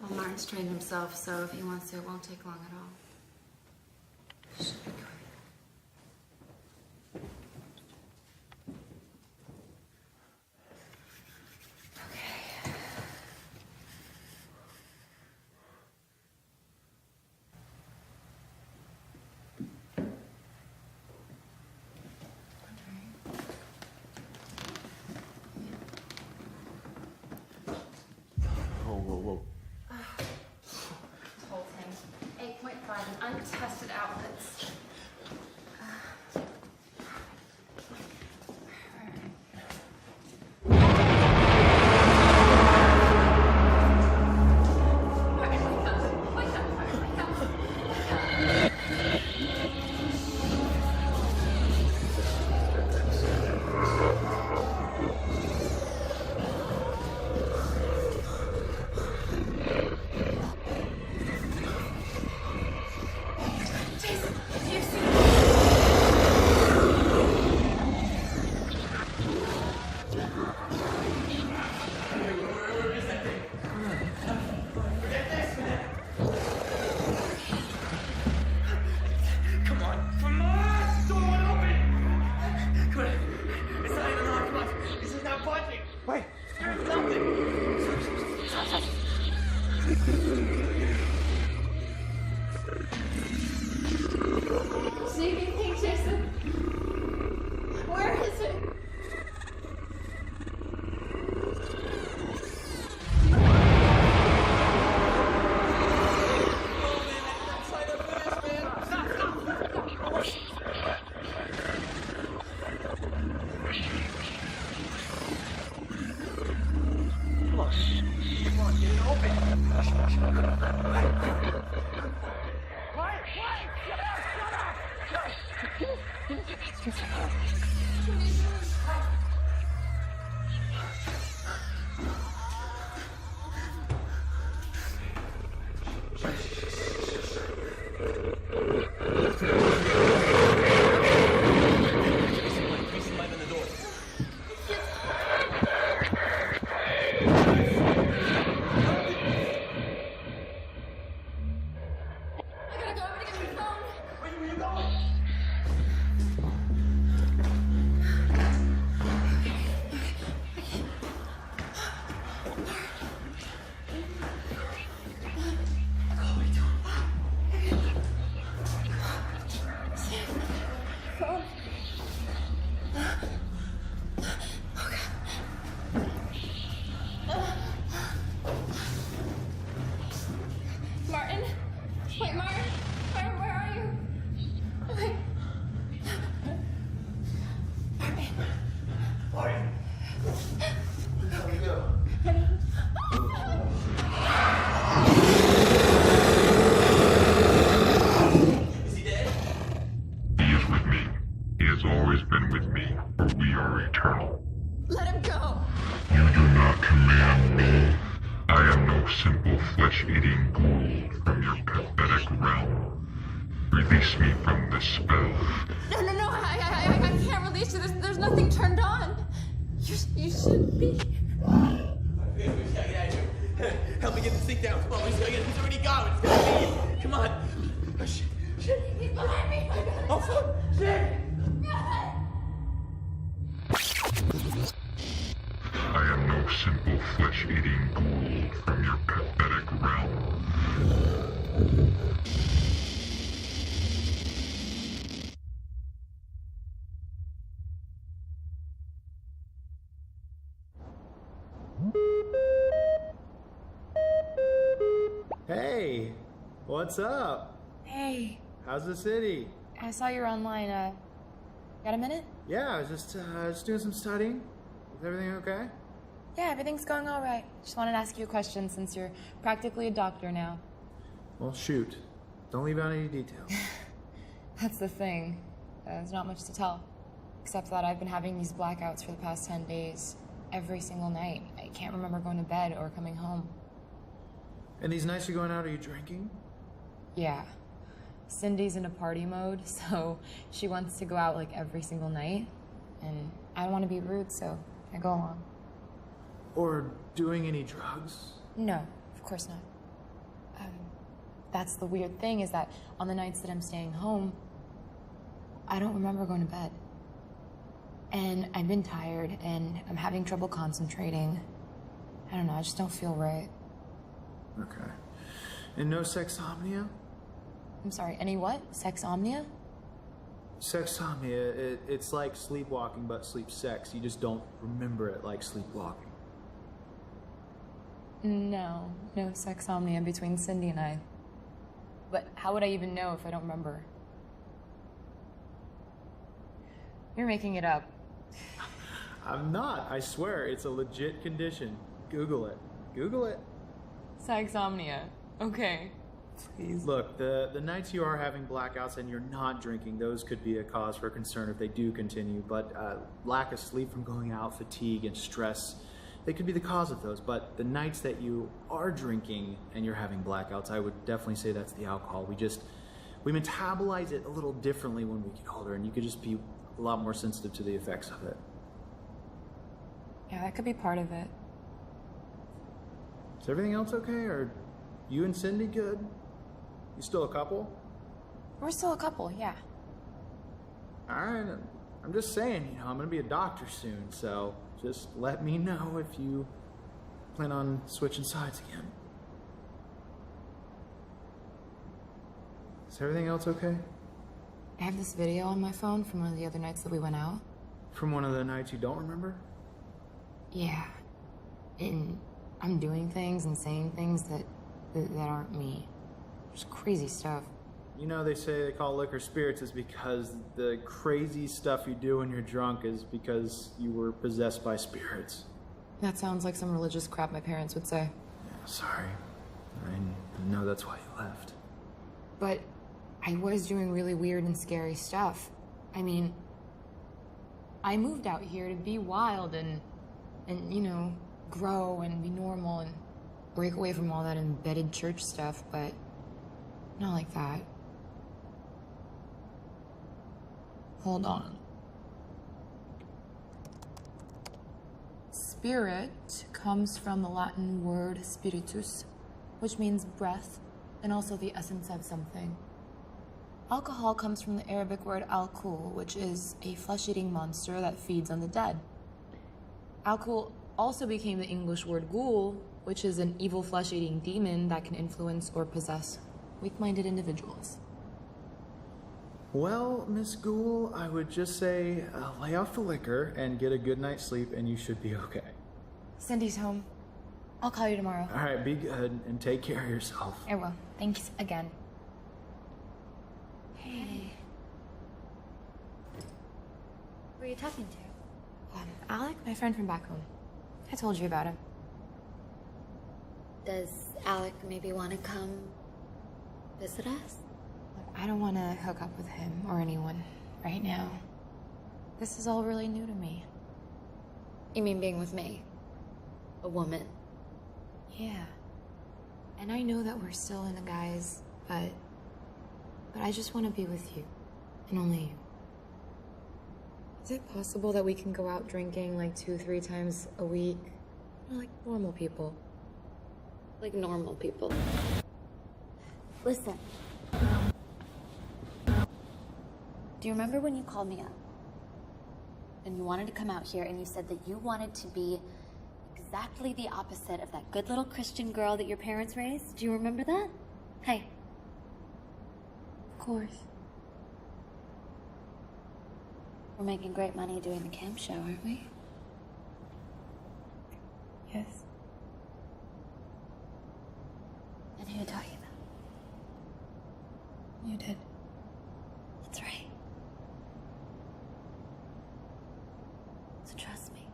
Speaker 3: Well, Martin's trained himself, so if he wants to, it won't take long at all. Should be quick.
Speaker 4: Whoa.
Speaker 3: This whole thing. 8.5 and untested outlets.
Speaker 9: Wait, Martin, where are you? Wait.
Speaker 2: Martin. Let me go. Is he dead?
Speaker 13: He is with me. He has always been with me, for we are eternal.
Speaker 9: Let him go.
Speaker 13: You do not command me. I am no simple flesh-eating ghoul from your pathetic realm. Release me from this spell.
Speaker 9: No, I can't release you. There's nothing turned on. You shouldn't be.
Speaker 2: We gotta get out of here. Help me get this thing down. Come on, he's already gone. He's gonna leave. Come on. Oh, shit.
Speaker 9: He's behind me.
Speaker 2: Oh, fuck. Shit.
Speaker 13: I am no simple flesh-eating ghoul from your pathetic realm.
Speaker 2: Hey, what's up?
Speaker 14: Hey,
Speaker 2: How's the city?
Speaker 14: I saw you're online. Got a minute?
Speaker 2: Yeah, I was just doing some studying. Is everything okay?
Speaker 14: Yeah, everything's going all right. Just wanted to ask you a question since you're practically a doctor now.
Speaker 2: Well, shoot. Don't leave out any details.
Speaker 14: That's the thing. There's not much to tell. Except that I've been having these blackouts for the past 10 days. Every single night. I can't remember going to bed or coming home.
Speaker 2: And these nights you're going out, are you drinking?
Speaker 14: Yeah. Cindy's in a party mode, so she wants to go out like every single night. And I don't want to be rude, so I go along.
Speaker 2: Or doing any drugs?
Speaker 14: No, of course not. That's the weird thing, is that on the nights that I'm staying home, I don't remember going to bed. And I've been tired, and I'm having trouble concentrating. I don't know, I just don't feel right.
Speaker 2: Okay. And no sexomnia?
Speaker 14: I'm sorry, any what? Sexomnia?
Speaker 2: Sexomnia, it's like sleepwalking but sleep sex. You just don't remember it like sleepwalking.
Speaker 14: No sexomnia between Cindy and I. But how would I even know if I don't remember? You're making it up.
Speaker 2: I'm not, I swear. It's a legit condition. Google it. Google it.
Speaker 14: Sexomnia. Okay. Please.
Speaker 2: Look, the nights you are having blackouts and you're not drinking, those could be a cause for concern if they do continue. But lack of sleep from going out, fatigue, and stress, they could be the cause of those. But the nights that you are drinking and you're having blackouts, I would definitely say that's the alcohol. We metabolize it a little differently when we get older, and you could just be a lot more sensitive to the effects of it.
Speaker 14: Yeah, that could be part of it.
Speaker 2: Is everything else okay? Are you and Cindy good? You still a couple?
Speaker 14: We're still a couple, yeah.
Speaker 2: Alright, I'm just saying, I'm gonna be a doctor soon, so just let me know if you plan on switching sides again. Is everything else okay?
Speaker 14: I have this video on my phone from one of the other nights that we went out.
Speaker 2: From one of the nights you don't remember?
Speaker 14: Yeah. And I'm doing things and saying things that aren't me. Just crazy stuff.
Speaker 2: They say they call liquor spirits is because the crazy stuff you do when you're drunk is because you were possessed by spirits.
Speaker 14: That sounds like some religious crap my parents would say.
Speaker 2: Yeah, sorry. I know that's why you left.
Speaker 14: But I was doing really weird and scary stuff. I mean, I moved out here to be wild and grow and be normal and break away from all that embedded church stuff, but not like that. Hold on. Spirit comes from the Latin word spiritus, which means breath and also the essence of something. Alcohol comes from the Arabic word al-kul, which is a flesh-eating monster that feeds on the dead. Al-kul also became the English word ghoul, which is an evil flesh-eating demon that can influence or possess weak-minded individuals.
Speaker 2: Well, Miss Ghoul, I would just say lay off the liquor and get a good night's sleep and you should be okay.
Speaker 14: Cindy's home. I'll call you tomorrow.
Speaker 2: All right, be good and take care of yourself.
Speaker 14: I will. Thanks again.
Speaker 3: Hey. Who are you talking to?
Speaker 14: Alec, my friend from back home. I told you about him.
Speaker 3: Does Alec maybe want to come visit us?
Speaker 14: Look, I don't want to hook up with him or anyone right now. This is all really new to me.
Speaker 3: You mean being with me? A woman?
Speaker 14: Yeah. And I know that we're still in the guys, but I just want to be with you. And only you. Is it possible that we can go out drinking like 2-3 times a week? You know, like normal people.
Speaker 3: Like normal people. Listen. Do you remember when you called me up? And you wanted to come out here and you said that you wanted to be exactly the opposite of that good little Christian girl that your parents raised? Do you remember that? Hey.
Speaker 14: Of course.
Speaker 3: We're making great money doing the camp show, aren't we?
Speaker 14: Yes.
Speaker 3: And who taught you that?
Speaker 14: You did.
Speaker 3: That's right. So trust me.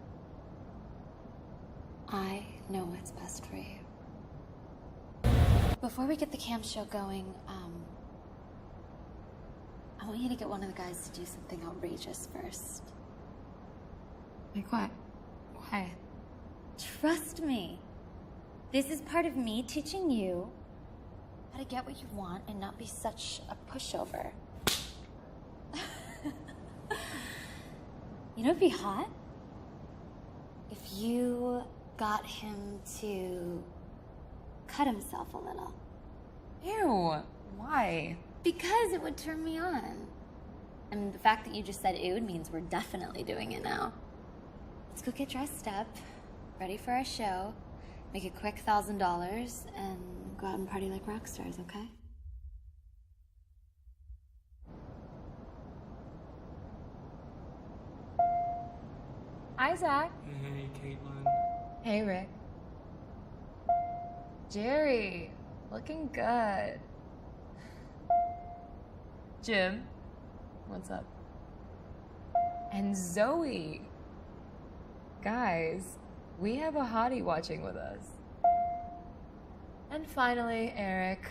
Speaker 3: I know what's best for you. Before we get the camp show going, I want you to get one of the guys to do something outrageous first.
Speaker 14: Like what? Why?
Speaker 3: Trust me. This is part of me teaching you how to get what you want and not be such a pushover. You know what'd be hot? If you got him to cut himself a little.
Speaker 14: Ew. Why?
Speaker 3: Because it would turn me on. And the fact that you just said ew means we're definitely doing it now. Let's go get dressed up, ready for our show, make a quick $1,000, and go out and party like rock stars, okay?
Speaker 14: Hi, Zach.
Speaker 15: Hey, Caitlin.
Speaker 14: Hey, Rick. Jerry, looking good. Jim, what's up? And Zoe. Guys, we have a hottie watching with us. And finally, Eric.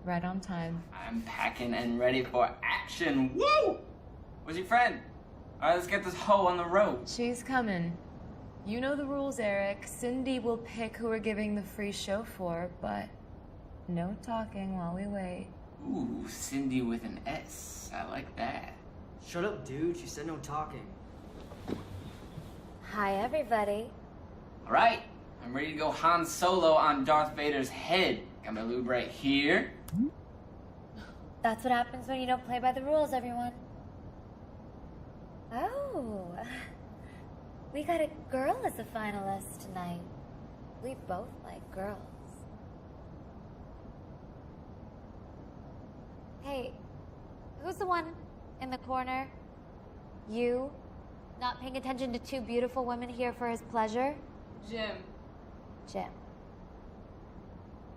Speaker 14: Right on time.
Speaker 15: I'm packing and ready for action. Woo! Where's your friend? All right, let's get this hoe on the road.
Speaker 14: She's coming. You know the rules, Eric. Cindy will pick who we're giving the free show for, but no talking while we wait.
Speaker 15: Ooh, Cindy with an S. I like that.
Speaker 16: Shut up, dude. She said no talking.
Speaker 3: Hi, everybody.
Speaker 15: All right, I'm ready to go Han Solo on Darth Vader's head. Got my lube right here.
Speaker 3: That's what happens when you don't play by the rules, everyone. Oh, we got a girl as a finalist tonight. We both like girls. Hey, who's the one in the corner? You? Not paying attention to two beautiful women here for his pleasure?
Speaker 14: Jim.
Speaker 3: Jim.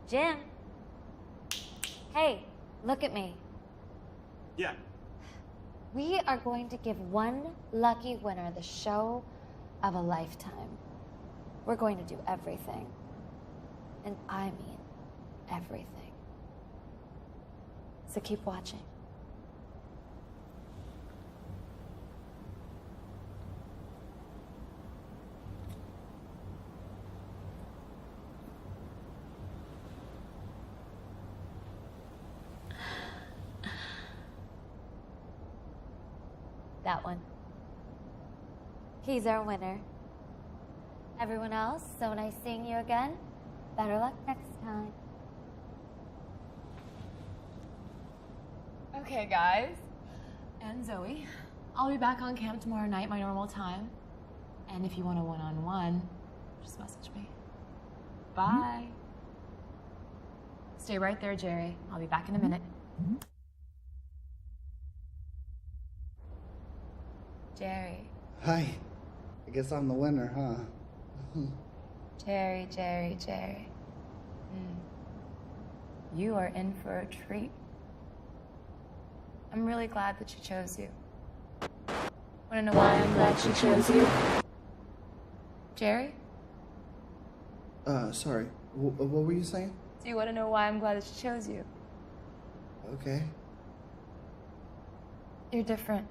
Speaker 3: Jim? Hey, look at me.
Speaker 16: Yeah.
Speaker 3: We are going to give one lucky winner the show of a lifetime. We're going to do everything. And I mean everything. So keep watching. That one. He's our winner. Everyone else, so nice seeing you again. Better luck next time.
Speaker 14: Okay, guys. And Zoe, I'll be back on camp tomorrow night, my normal time. And if you want a one-on-one, just message me. Bye. Stay right there, Jerry. I'll be back in a minute. Jerry.
Speaker 17: Hi. I guess I'm the winner, huh?
Speaker 14: Jerry. You are in for a treat. I'm really glad that she chose you. Wanna know why I'm glad she chose you? Jerry?
Speaker 17: Sorry. What were you saying?
Speaker 14: Do you wanna know why I'm glad that she chose you?
Speaker 17: Okay.
Speaker 14: You're different.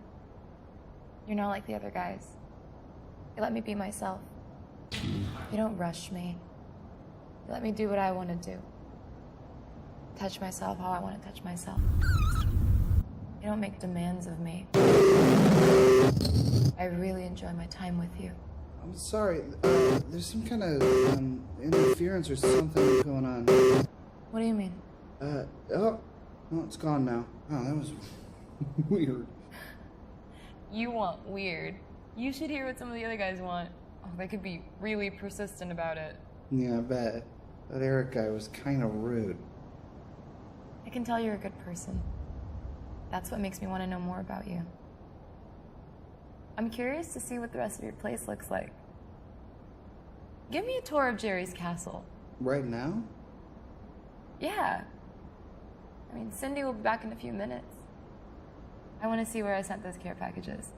Speaker 14: You're not like the other guys. You let me be myself. You don't rush me. You let me do what I want to do. Touch myself how I want to touch myself. You don't make demands of me. I really enjoy my time with you.
Speaker 17: I'm sorry. There's some kind of interference or something going on.
Speaker 14: What do you mean?
Speaker 17: Oh, it's gone now. Oh, that was weird.
Speaker 14: You want weird. You should hear what some of the other guys want. Oh, they could be really persistent about it.
Speaker 17: Yeah, I bet. That Eric guy was kind of rude.
Speaker 14: I can tell you're a good person. That's what makes me want to know more about you. I'm curious to see what the rest of your place looks like. Give me a tour of Jerry's castle.
Speaker 17: Right now?
Speaker 14: Yeah. I mean, Cindy will be back in a few minutes. I want to see where I sent those care packages.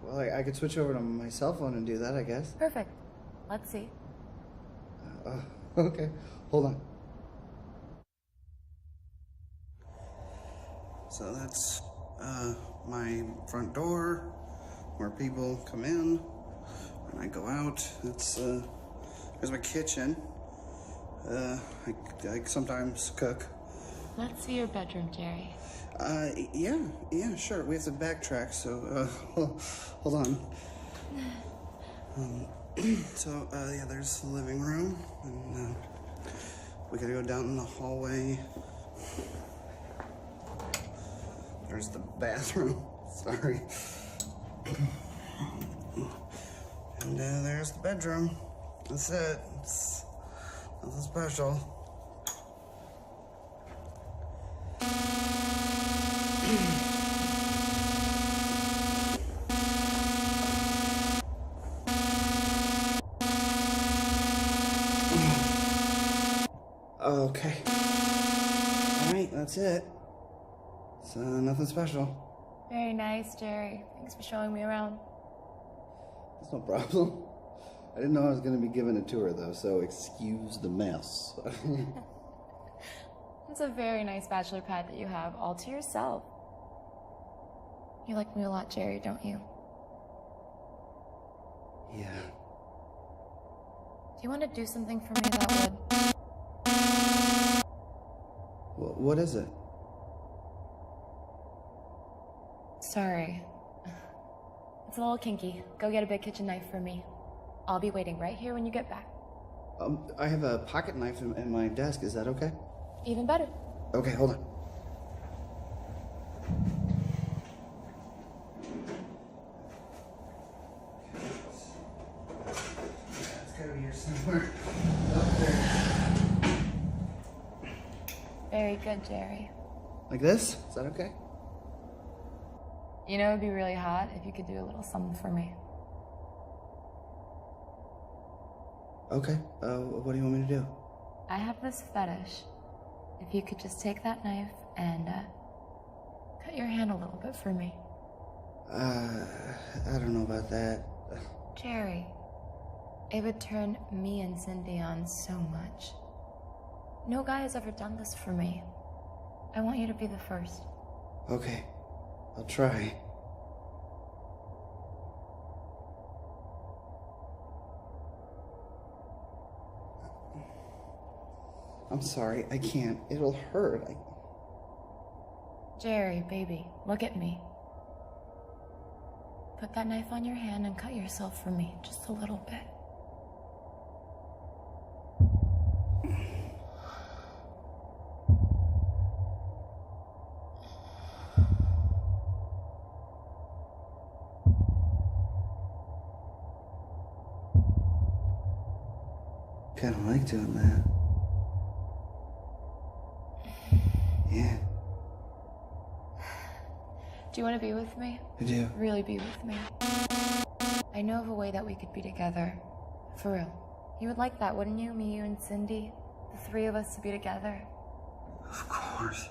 Speaker 17: Well, I could switch over to my cell phone and do that, I guess.
Speaker 14: Perfect. Let's see.
Speaker 17: Okay. Hold on. So that's my front door, where people come in, and I go out. That's there's my kitchen. I sometimes cook.
Speaker 14: Let's see your bedroom, Jerry.
Speaker 17: Yeah, sure. We have to backtrack, so hold on. So yeah, there's the living room, and we gotta go down in the hallway. There's the bathroom. Sorry. And there's the bedroom. That's it. It's nothing special. Okay. Alright, that's it. So, nothing special.
Speaker 14: Very nice, Jerry. Thanks for showing me around.
Speaker 17: That's no problem. I didn't know I was going to be given a tour, though, so excuse the mess.
Speaker 14: It's a very nice bachelor pad that you have all to yourself. You like me a lot, Jerry, don't you?
Speaker 17: Yeah.
Speaker 14: Do you want to do something for me that would...
Speaker 17: What is it?
Speaker 14: Sorry. It's a little kinky. Go get a big kitchen knife for me. I'll be waiting right here when you get back.
Speaker 17: I have a pocket knife in my desk. Is that okay?
Speaker 14: Even better.
Speaker 17: Okay, hold on. It's gotta be here somewhere. Up there.
Speaker 14: Very good, Jerry.
Speaker 17: Like this? Is that okay?
Speaker 14: You know, it'd be really hot if you could do a little something for me.
Speaker 17: Okay. What do you want me to do?
Speaker 14: I have this fetish. If you could just take that knife and cut your hand a little bit for me.
Speaker 17: I don't know about that.
Speaker 14: Jerry, it would turn me and Cindy on so much. No guy has ever done this for me. I want you to be the first.
Speaker 17: Okay. I'll try. I'm sorry, I can't. It'll hurt.
Speaker 14: Jerry, baby, look at me. Put that knife on your hand and cut yourself for me, just a little bit.
Speaker 17: Kinda like doing that. Yeah.
Speaker 14: Do you want to be with me?
Speaker 17: I do.
Speaker 14: Really be with me. I know of a way that we could be together. For real. You would like that, wouldn't you? Me, you, and Cindy? The three of us to be together?
Speaker 17: Of course.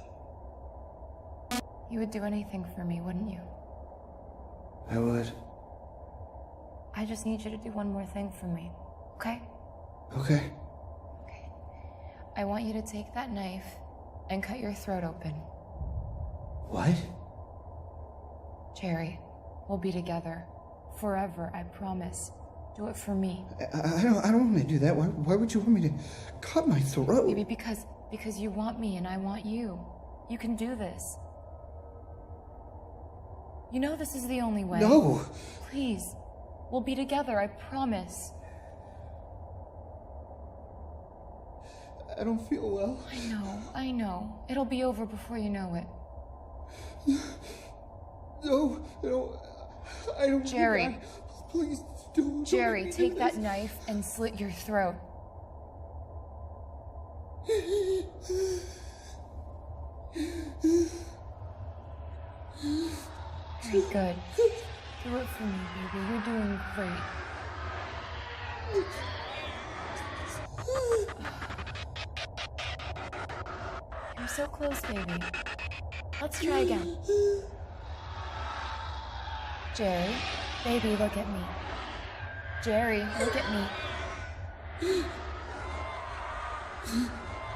Speaker 14: You would do anything for me, wouldn't you?
Speaker 7: I would.
Speaker 14: I just need you to do one more thing for me, okay?
Speaker 7: Okay.
Speaker 14: I want you to take that knife and cut your throat open.
Speaker 7: What?
Speaker 14: Jerry, we'll be together. Forever, I promise. Do it for me.
Speaker 17: I don't want to do that. Why would you want me to cut my throat?
Speaker 14: Maybe because you want me and I want you. You can do this. You know this is the only way.
Speaker 17: No!
Speaker 14: Please. We'll be together, I promise.
Speaker 17: I don't feel well.
Speaker 14: I know. It'll be over before you know it.
Speaker 17: No, I don't.
Speaker 14: Jerry.
Speaker 17: Please don't.
Speaker 14: Jerry, take that knife and slit your throat. Very good. Do it for me, baby. You're doing great. You're so close, baby. Let's try again. Jerry, baby, look at me. Jerry, look at me.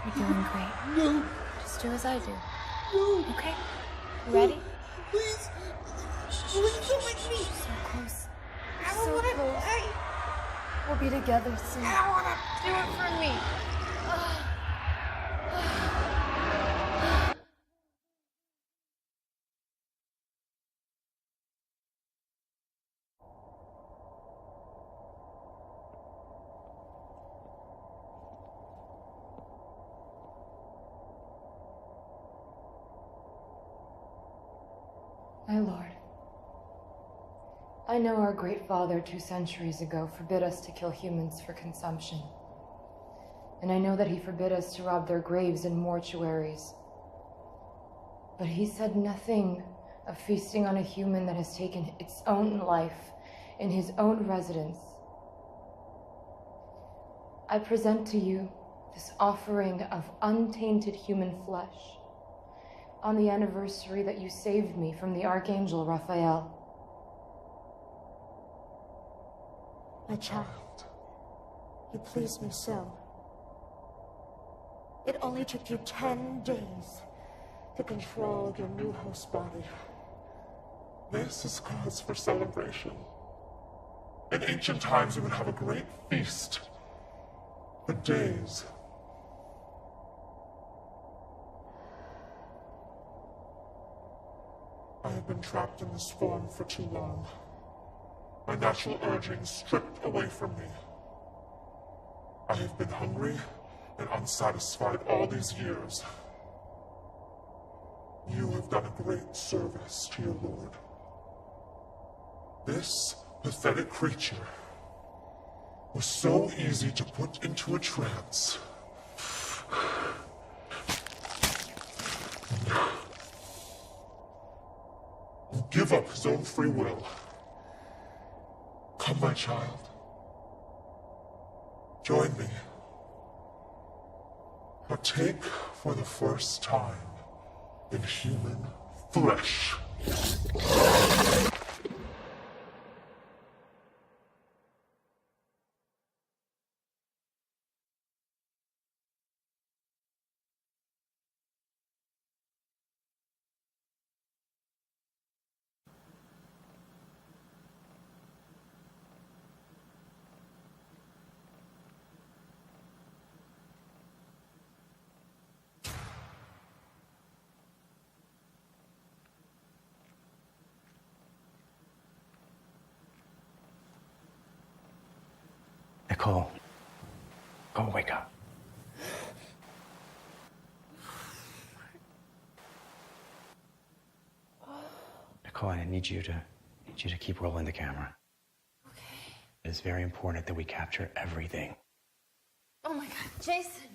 Speaker 14: You're doing great.
Speaker 17: No.
Speaker 14: Just do as I do.
Speaker 17: No.
Speaker 14: Okay? You ready?
Speaker 17: Please.
Speaker 14: Please don't make me. So close. So close. We'll be together soon. I don't wanna do it for me. My Lord, I know our great father 2 centuries ago forbid us to kill humans for consumption. And I know that he forbid us to rob their graves and mortuaries. But he said nothing of feasting on a human that has taken its own life in his own residence. I present to you this offering of untainted human flesh on the anniversary that you saved me from the Archangel Raphael.
Speaker 18: My child, you please me so. It only took you 10 days to control your new host body.
Speaker 13: This is cause for celebration. In ancient times, we would have a great feast for days. I have been trapped in this form for too long. My natural urgings stripped away from me. I have been hungry and unsatisfied all these years. You have done a great service to your Lord. This pathetic creature was so easy to put into a trance. Give up his own free will. Come, my child. Join me. Partake for the first time in human flesh.
Speaker 5: Nicole, go wake up. Nicole, I need you to keep rolling the camera.
Speaker 14: Okay.
Speaker 5: It's very important that we capture everything.
Speaker 14: Oh my God, Jason.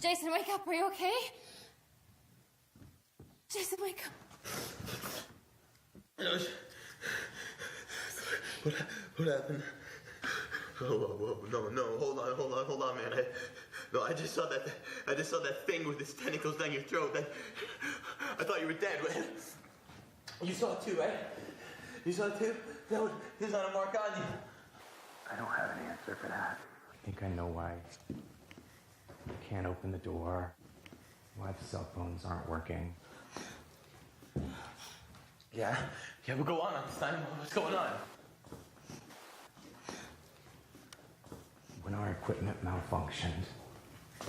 Speaker 14: Jason, wake up. Are you okay? Jason, wake up.
Speaker 7: What happened?
Speaker 4: Whoa, no, hold on, man. I just saw that thing with its tentacles down your throat. I thought you were dead. You saw it too, right? You saw it too? There's not a mark on you.
Speaker 5: I don't have an answer for that. I think I know why you can't open the door, why the cell phones aren't working.
Speaker 4: Yeah, but go on this time. What's going on?
Speaker 5: When our equipment malfunctioned, I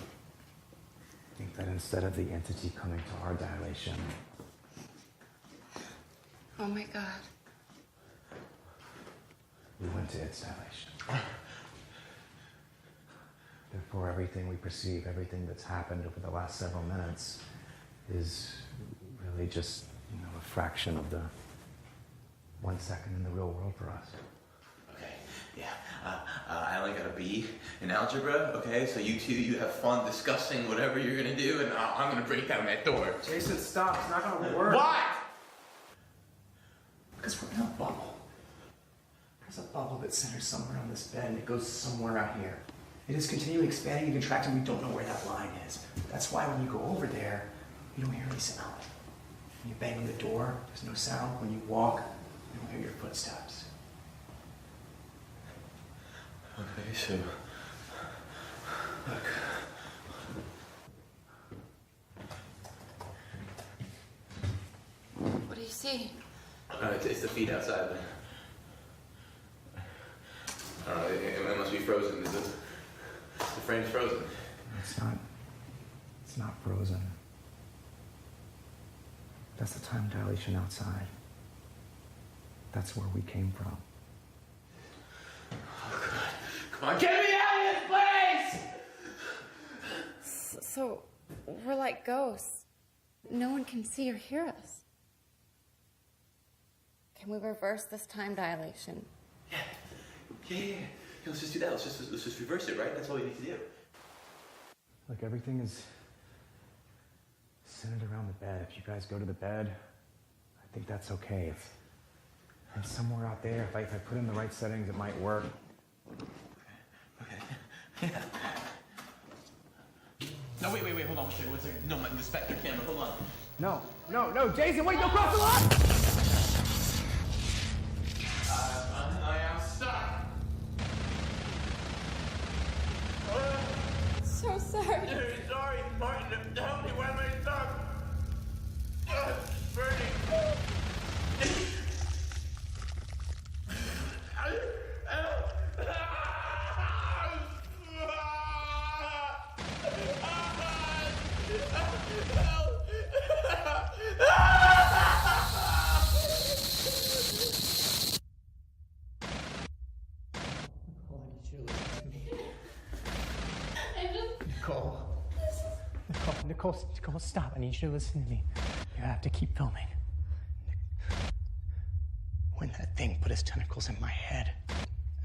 Speaker 5: think that instead of the entity coming to our dilation,
Speaker 6: Oh my God.
Speaker 5: we went to its dilation. Therefore, everything we perceive, everything that's happened over the last several minutes is really just, a fraction of the 1 second in the real world for us.
Speaker 4: Okay, yeah. I only got a B in algebra, okay? So you have fun discussing whatever you're gonna do, and I'm gonna break down that door.
Speaker 5: Jason, stop. It's not gonna work.
Speaker 4: Why?
Speaker 5: Because we're in a bubble. There's a bubble that centers somewhere on this bed, and it goes somewhere out here. It is continually expanding and contracting. We don't know where that line is. That's why when you go over there, you don't hear any sound. When you bang on the door, there's no sound. When you walk, you don't hear your footsteps.
Speaker 4: Okay, so...
Speaker 5: Look.
Speaker 6: What do you see?
Speaker 4: It's the feet outside. I don't know, it must be frozen. The frame's frozen.
Speaker 5: It's not frozen. That's the time dilation outside. That's where we came from.
Speaker 4: Come on, get me out of this place!
Speaker 3: So, we're like ghosts. No one can see or hear us. Can we reverse this time dilation?
Speaker 4: Yeah. Let's just do that. Let's just reverse it, right? That's all we need to do.
Speaker 5: Look, everything is centered around the bed. If you guys go to the bed, I think that's okay. And somewhere out there, if I put in the right settings, it might work.
Speaker 4: Okay. Yeah. No, wait, hold on one second. No, the Spectre camera, hold on.
Speaker 5: No, Jason, wait, don't cross the line!
Speaker 4: I am stuck.
Speaker 3: So sorry.
Speaker 4: Sorry, Martin, help me, why am I stuck? It's burning.
Speaker 5: Nicole, stop. I need you to listen to me. You have to keep filming. When that thing put its tentacles in my head,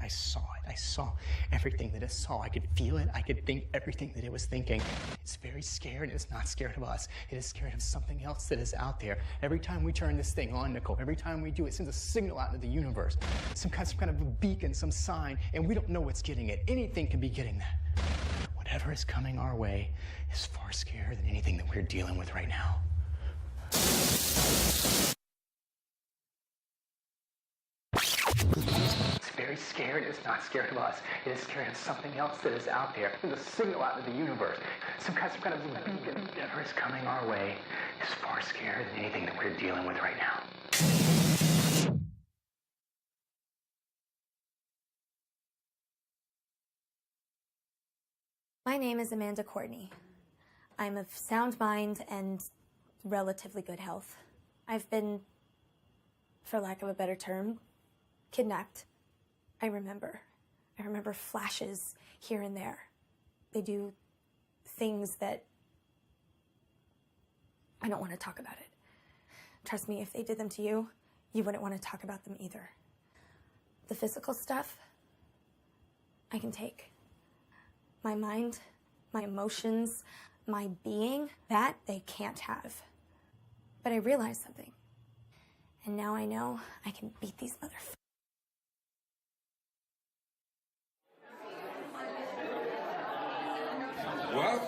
Speaker 5: I saw it. I saw everything that it saw. I could feel it. I could think everything that it was thinking. It's very scared. It's not scared of us. It is scared of something else that is out there. Every time we turn this thing on, Nicole, every time we do, it sends a signal out into the universe. Some kind of a beacon, some sign, and we don't know what's getting it. Anything can be getting that. Whatever is coming our way is far scarier than anything that we're dealing with right now. It's very scared. It's not scared of us. It is scared of something else that is out there. There's a signal out into the universe. Some kind of a beacon. Whatever is coming our way is far scarier than anything that we're dealing with right now.
Speaker 19: My name is Amanda Courtney. I'm of sound mind and relatively good health. I've been, for lack of a better term, kidnapped. I remember flashes here and there. They do things that I don't want to talk about it. Trust me, if they did them to you, you wouldn't want to talk about them either. The physical stuff, I can take. My mind, my emotions, my being, that they can't have. But I realized something. And now I know I can beat these motherfuckers.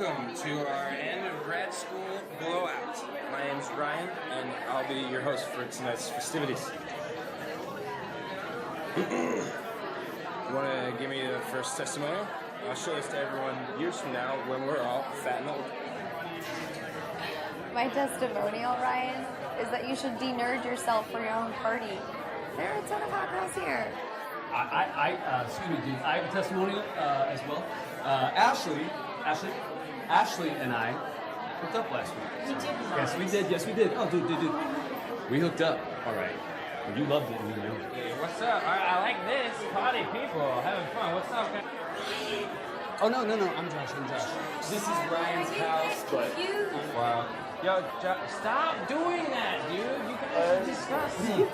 Speaker 20: Welcome to our end of grad school blowout. My name's Ryan, and I'll be your host for tonight's festivities. You want to give me the first testimonial? I'll show this to everyone years from now when we're all fat and old.
Speaker 21: My testimonial, Ryan, is that you should de-nerd yourself for your own party. There are a ton of hot girls here.
Speaker 22: Excuse me, dude. I have a testimonial as well. Ashley and I hooked up last week.
Speaker 21: We did not.
Speaker 22: Yes, we did. Oh, dude. We hooked up. All right. Well, you loved it, and you know it.
Speaker 20: Hey, what's up? I like this. Party people having fun. What's up, guys?
Speaker 22: Oh, no. I'm Josh. This is Ryan's house, but...
Speaker 20: Wow. Yo, stop doing that, dude. You guys are disgusting.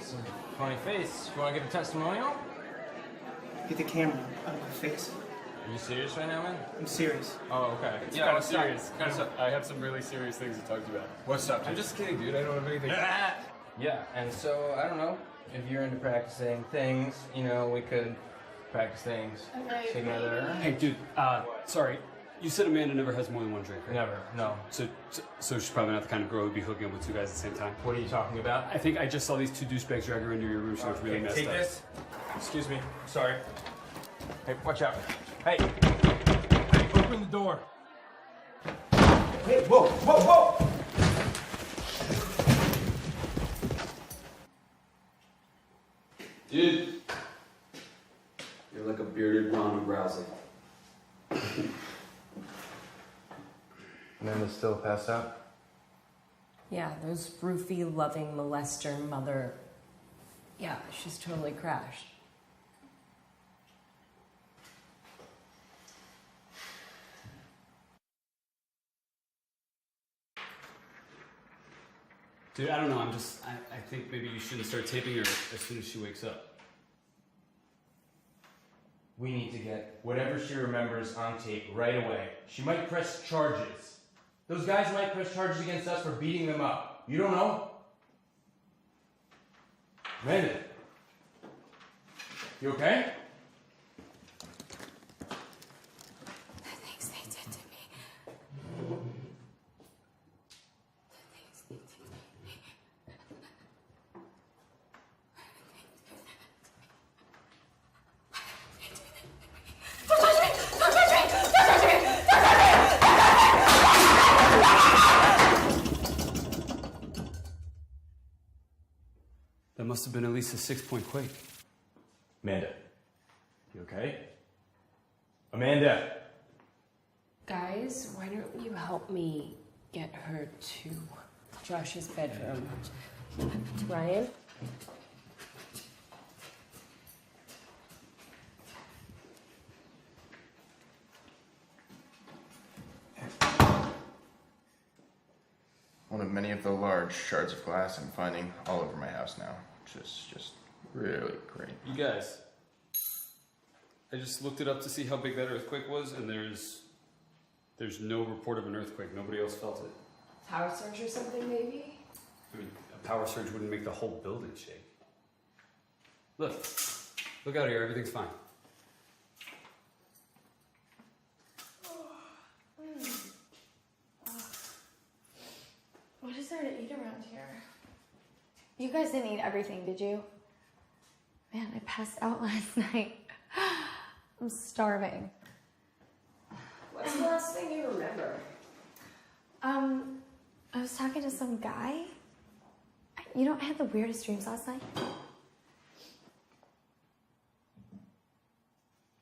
Speaker 20: Some funny face. You want to give a testimonial?
Speaker 16: Get the camera out of my face.
Speaker 20: Are you serious right now, man?
Speaker 16: I'm serious.
Speaker 20: Oh, okay.
Speaker 22: It's kind of serious. I have some really serious things to talk to you about.
Speaker 20: What's up, dude?
Speaker 22: I'm just kidding, dude. I don't have anything.
Speaker 20: Yeah, and so, I don't know, if you're into practicing things, you know, we could practice things together.
Speaker 22: Hey, dude. Sorry. You said Amanda never has more than one drink, right?
Speaker 20: Never, no.
Speaker 22: So she's probably not the kind of girl who'd be hooking up with two guys at the same time.
Speaker 20: What are you talking about?
Speaker 22: I think I just saw these two douchebags drag her into your room. She looks really messed
Speaker 20: Take
Speaker 22: up.
Speaker 20: this. Excuse me. Sorry. Hey, watch out. Hey, open the door.
Speaker 16: Hey, whoa!
Speaker 22: Dude, you're like a bearded Ronald Rousey.
Speaker 20: Amanda's still passed out?
Speaker 11: Yeah, those roofie loving molester mother. Yeah, she's totally crashed.
Speaker 22: Dude, I don't know. I think maybe you shouldn't start taping her as soon as she wakes up.
Speaker 20: We need to get whatever she remembers on tape right away. She might press charges. Those guys might press charges against us for beating them up. You don't know? Amanda, you okay?
Speaker 19: The things they did to me.
Speaker 22: That must have been at least a 6-point quake.
Speaker 20: Amanda, you okay? Amanda!
Speaker 11: Guys, why don't you help me get her to Josh's bedroom? Ryan?
Speaker 4: One of many of the large shards of glass I'm finding all over my house now. Just really great.
Speaker 22: You guys, I just looked it up to see how big that earthquake was, and there's no report of an earthquake. Nobody else felt it.
Speaker 11: Power surge or something, maybe?
Speaker 22: I mean, a power surge wouldn't make the whole building shake. Look out here. Everything's fine.
Speaker 19: What is there to eat around here? You guys didn't eat everything, did you? Man, I passed out last night. I'm starving.
Speaker 11: What's the last thing you remember?
Speaker 19: I was talking to some guy. You know, I had the weirdest dreams last night.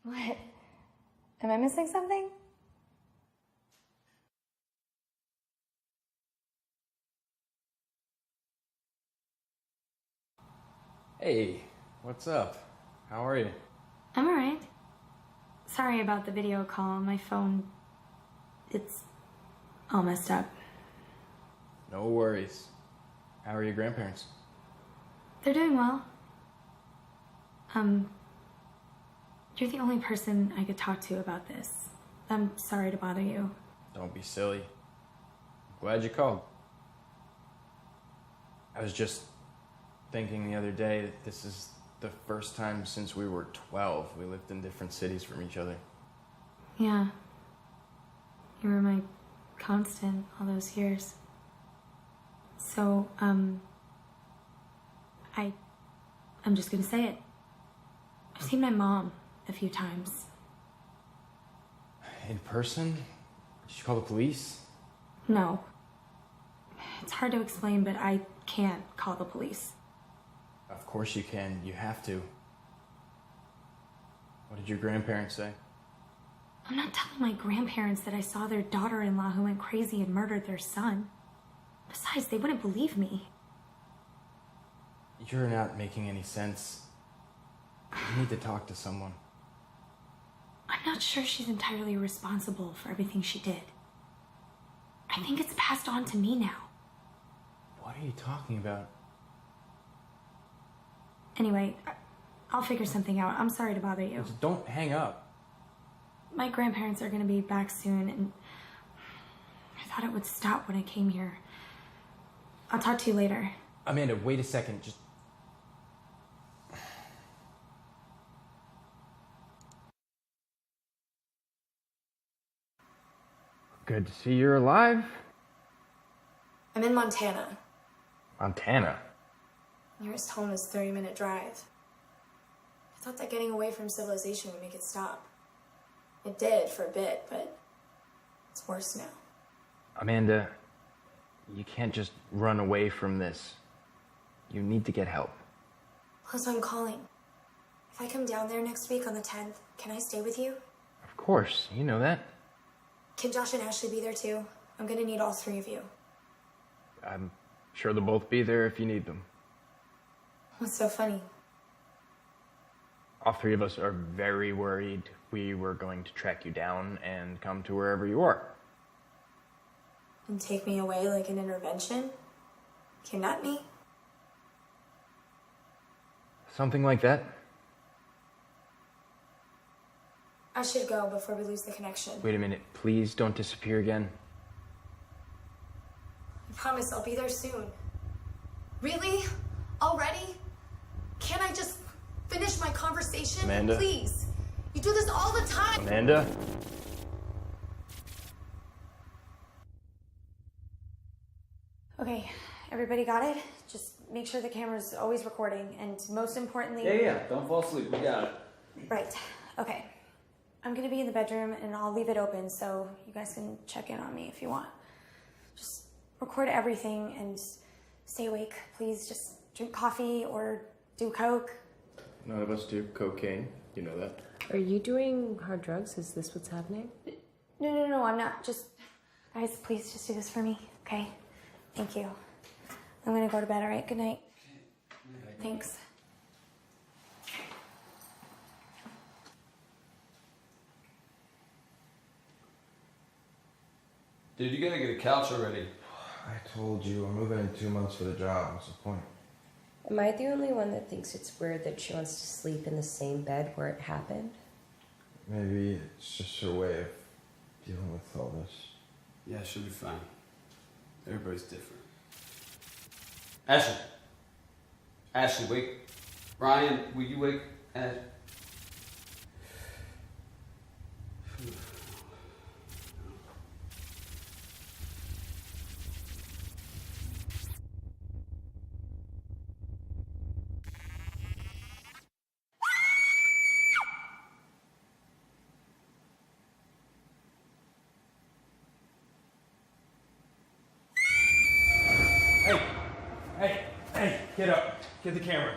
Speaker 19: What? Am I missing something?
Speaker 20: Hey, what's up? How are you?
Speaker 19: I'm alright. Sorry about the video call. My phone, it's all messed up.
Speaker 20: No worries. How are your grandparents?
Speaker 19: They're doing well. You're the only person I could talk to about this. I'm sorry to bother you.
Speaker 20: Don't be silly. Glad you called. I was just thinking the other day that this is the first time since we were 12 we lived in different cities from each other.
Speaker 19: Yeah. You were my constant all those years. So, I'm just gonna say it. I've seen my mom a few times.
Speaker 5: In person? Did you call the police?
Speaker 19: No. It's hard to explain, but I can't call the police.
Speaker 5: Of course you can. You have to. What did your grandparents say?
Speaker 19: I'm not telling my grandparents that I saw their daughter-in-law who went crazy and murdered their son. Besides, they wouldn't believe me.
Speaker 5: You're not making any sense. You need to talk to someone.
Speaker 19: I'm not sure she's entirely responsible for everything she did. I think it's passed on to me now.
Speaker 5: What are you talking about?
Speaker 19: Anyway, I'll figure something out. I'm sorry to bother you.
Speaker 5: Just don't hang up.
Speaker 19: My grandparents are gonna be back soon, and I thought it would stop when I came here. I'll talk to you later.
Speaker 5: Amanda, wait a second. Just... Good to see you're alive.
Speaker 19: I'm in Montana.
Speaker 5: Montana?
Speaker 19: Nearest home is a 30-minute drive. I thought that getting away from civilization would make it stop. It did for a bit, but it's worse now.
Speaker 5: Amanda, you can't just run away from this. You need to get help.
Speaker 19: That's why I'm calling. If I come down there next week on the 10th, can I stay with you?
Speaker 5: Of course, you know that.
Speaker 19: Can Josh and Ashley be there too? I'm gonna need all three of you.
Speaker 5: I'm sure they'll both be there if you need them.
Speaker 19: What's so funny?
Speaker 5: All three of us are very worried we were going to track you down and come to wherever you are.
Speaker 19: And take me away like an intervention? Kidnap me?
Speaker 5: Something like that.
Speaker 19: I should go before we lose the connection.
Speaker 5: Wait a minute, please don't disappear again.
Speaker 19: I promise I'll be there soon. Really? Already? Can't I just finish my conversation?
Speaker 5: Amanda?
Speaker 19: Please. You do this all the time.
Speaker 5: Amanda?
Speaker 19: Okay, everybody got it? Just make sure the camera's always recording, and most importantly...
Speaker 22: Yeah, don't fall asleep. We got it.
Speaker 19: Right. Okay. I'm gonna be in the bedroom, and I'll leave it open so you guys can check in on me if you want. Just record everything and stay awake. Please just drink coffee or do coke.
Speaker 5: None of us do cocaine. You know that.
Speaker 11: Are you doing hard drugs? Is this what's happening?
Speaker 19: No, I'm not. Just, guys, please just do this for me, okay? Thank you. I'm gonna go to bed, all right? Good night. Thanks.
Speaker 22: Dude, you gotta get a couch already.
Speaker 7: I told you, I'm moving in 2 months for the job. What's the point?
Speaker 11: Am I the only one that thinks it's weird that she wants to sleep in the same bed where it happened?
Speaker 7: Maybe it's just her way of dealing with all this.
Speaker 22: Yeah, she'll be fine. Everybody's different. Ashley. Ashley, wake. Brian, will you wake?
Speaker 5: Hey, get up. Get the camera.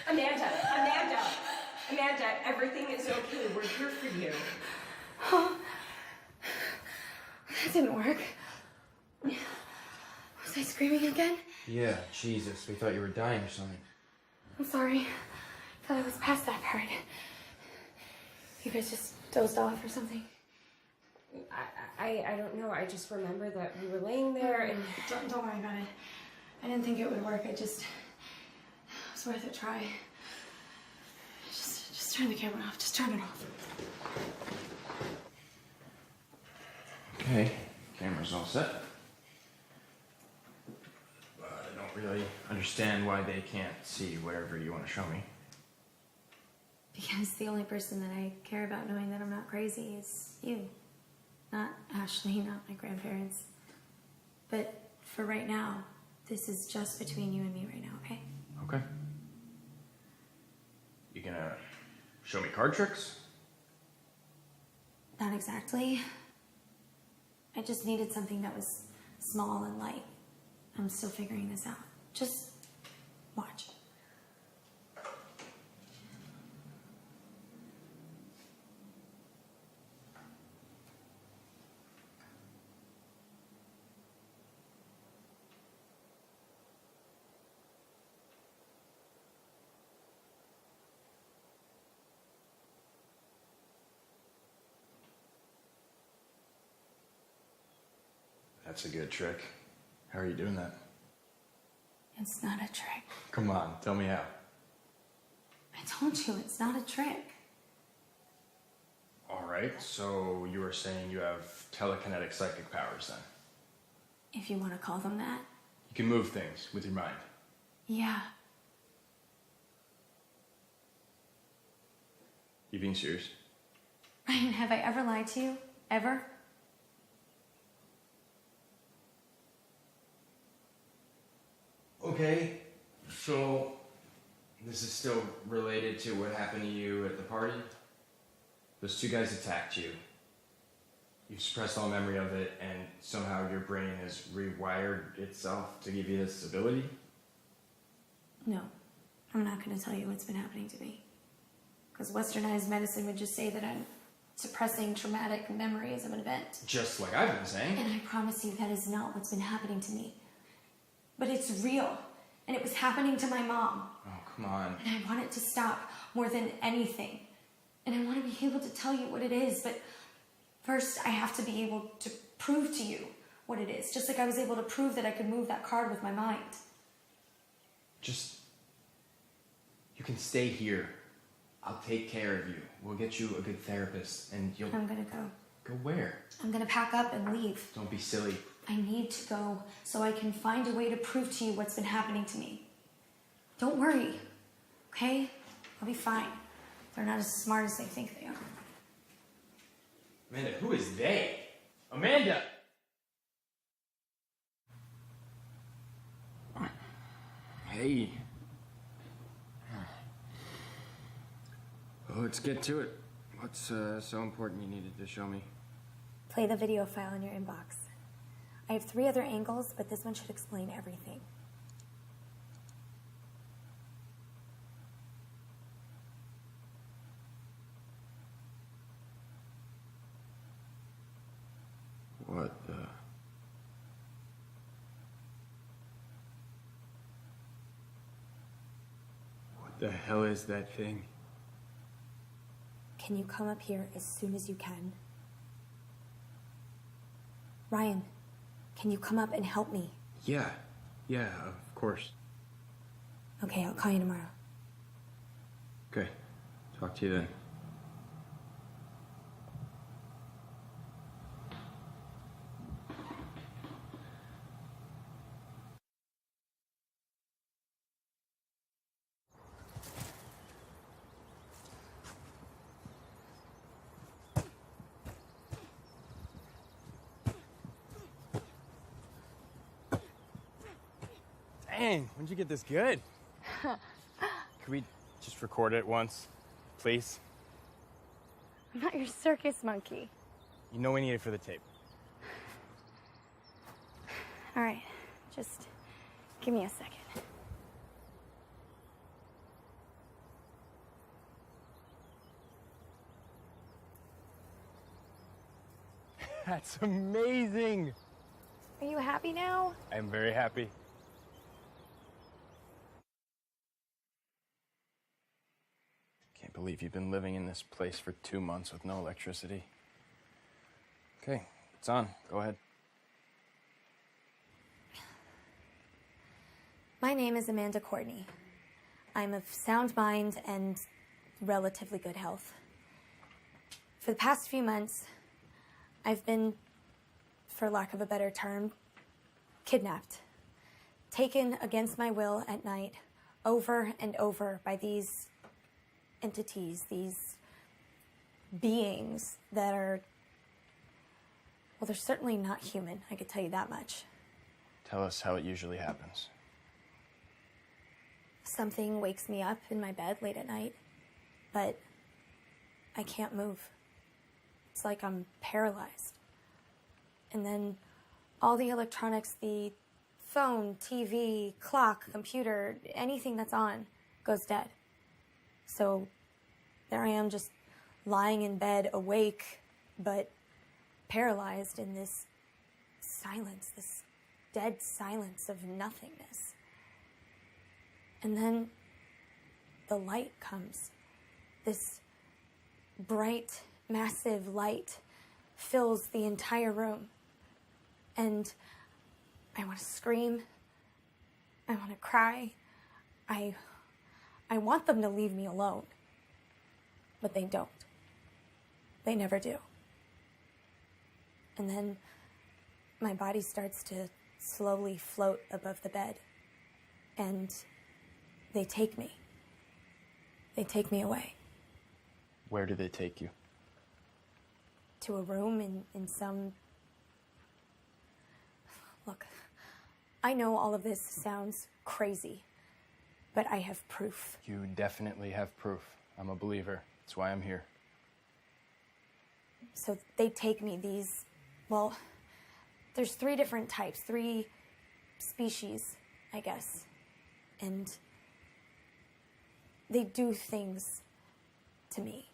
Speaker 10: Amanda, everything is okay. We're here for you.
Speaker 19: Oh, that didn't work. Was I screaming again?
Speaker 5: Yeah, Jesus. We thought you were dying or something.
Speaker 19: I'm sorry. I thought I was past that part. You guys just dozed off or something?
Speaker 11: I don't know. I just remember that we were laying there and...
Speaker 19: Don't worry about it. I didn't think it would work. It was worth a try. Just turn the camera off. Just turn it off.
Speaker 5: Okay, camera's all set. But I don't really understand why they can't see whatever you want to show me.
Speaker 19: Because the only person that I care about knowing that I'm not crazy is you. Not Ashley, not my grandparents. But for right now, this is just between you and me right now, okay?
Speaker 20: Okay. You gonna show me card tricks?
Speaker 19: Not exactly. I just needed something that was small and light. I'm still figuring this out. Just watch.
Speaker 20: That's a good trick. How are you doing that?
Speaker 19: It's not a trick.
Speaker 20: Come on, tell me how.
Speaker 19: I told you, it's not a trick.
Speaker 20: All right, so you are saying you have telekinetic psychic powers then?
Speaker 19: If you want to call them that.
Speaker 20: You can move things with your mind.
Speaker 19: Yeah.
Speaker 20: You being serious?
Speaker 19: Ryan, have I ever lied to you? Ever?
Speaker 20: Okay, so this is still related to what happened to you at the party? Those two guys attacked you. You've suppressed all memory of it, and somehow your brain has rewired itself to give you this ability?
Speaker 19: No. I'm not going to tell you what's been happening to me. Because westernized medicine would just say that I'm suppressing traumatic memories of an event.
Speaker 20: Just like I've been saying.
Speaker 19: And I promise you that is not what's been happening to me. But it's real. And it was happening to my mom.
Speaker 20: Oh, come on.
Speaker 19: And I want it to stop more than anything. And I want to be able to tell you what it is. But first, I have to be able to prove to you what it is. Just like I was able to prove that I could move that card with my mind.
Speaker 20: You can stay here. I'll take care of you. We'll get you a good therapist, and you'll...
Speaker 19: I'm gonna go.
Speaker 20: Go where?
Speaker 19: I'm gonna pack up and leave.
Speaker 20: Don't be silly.
Speaker 19: I need to go so I can find a way to prove to you what's been happening to me. Don't worry, okay? I'll be fine. They're not as smart as they think they are.
Speaker 20: Amanda, who is they? Amanda! Hey. Well, let's get to it. What's so important you needed to show me?
Speaker 19: Play the video file in your inbox. I have 3 other angles, but this one should explain everything.
Speaker 20: What the hell is that thing?
Speaker 19: Can you come up here as soon as you can? Ryan, can you come up and help me?
Speaker 20: Yeah, of course.
Speaker 19: Okay, I'll call you tomorrow.
Speaker 20: Okay, talk to you then. Dang, when'd you get this good? Could we just record it once, please?
Speaker 21: I'm not your circus monkey.
Speaker 20: You know we need it for the tape.
Speaker 21: All right, just give me a second.
Speaker 20: That's amazing!
Speaker 21: Are you happy now?
Speaker 20: I'm very happy. Can't believe you've been living in this place for 2 months with no electricity. Okay, it's on. Go ahead.
Speaker 19: My name is Amanda Courtney. I'm of sound mind and relatively good health. For the past few months, I've been, for lack of a better term, kidnapped. Taken against my will at night, over and over by these entities, these beings that are, well, they're certainly not human, I could tell you that much.
Speaker 20: Tell us how it usually happens.
Speaker 19: Something wakes me up in my bed late at night, but I can't move. It's like I'm paralyzed. And then all the electronics, the phone, TV, clock, computer, anything that's on goes dead. So there I am just lying in bed, awake, but paralyzed in this silence, this dead silence of nothingness. And then the light comes. This bright, massive light fills the entire room. And I want to scream. I want to cry. I want them to leave me alone. But they don't. They never do. And then my body starts to slowly float above the bed. And they take me. They take me away.
Speaker 20: Where do they take you?
Speaker 19: To a room in some... Look, I know all of this sounds crazy, but I have proof.
Speaker 20: You definitely have proof. I'm a believer. That's why I'm here.
Speaker 19: So they take me, these, well, there's 3 different types, 3 species, I guess. And they do things to me.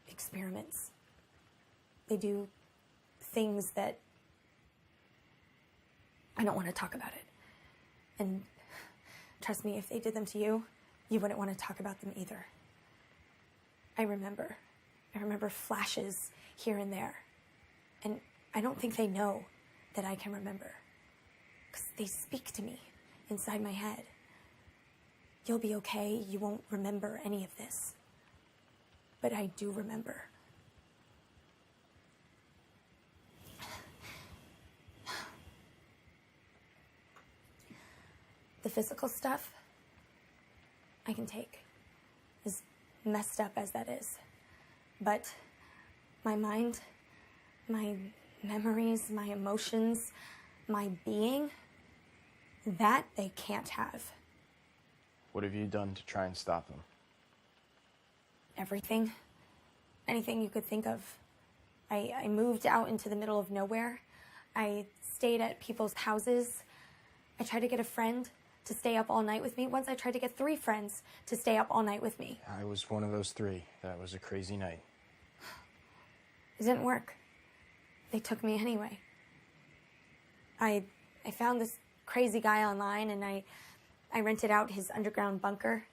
Speaker 19: Experiments. They do things that I don't want to talk about it. And trust me, if they did them to you, you wouldn't want to talk about them either. I remember flashes here and there. And I don't think they know that I can remember. Because they speak to me inside my head. You'll be okay, you won't remember any of this. But I do remember. The physical stuff I can take, as messed up as that is. But my mind, my memories, my emotions, my being, that they can't have.
Speaker 20: What have you done to try and stop them?
Speaker 19: Everything. Anything you could think of. I moved out into the middle of nowhere. I stayed at people's houses. I tried to get a friend to stay up all night with me. Once I tried to get 3 friends to stay up all night with me.
Speaker 20: I was one of those 3. That was a crazy night.
Speaker 19: It didn't work. They took me anyway. I found this crazy guy online and I rented out his underground bunker.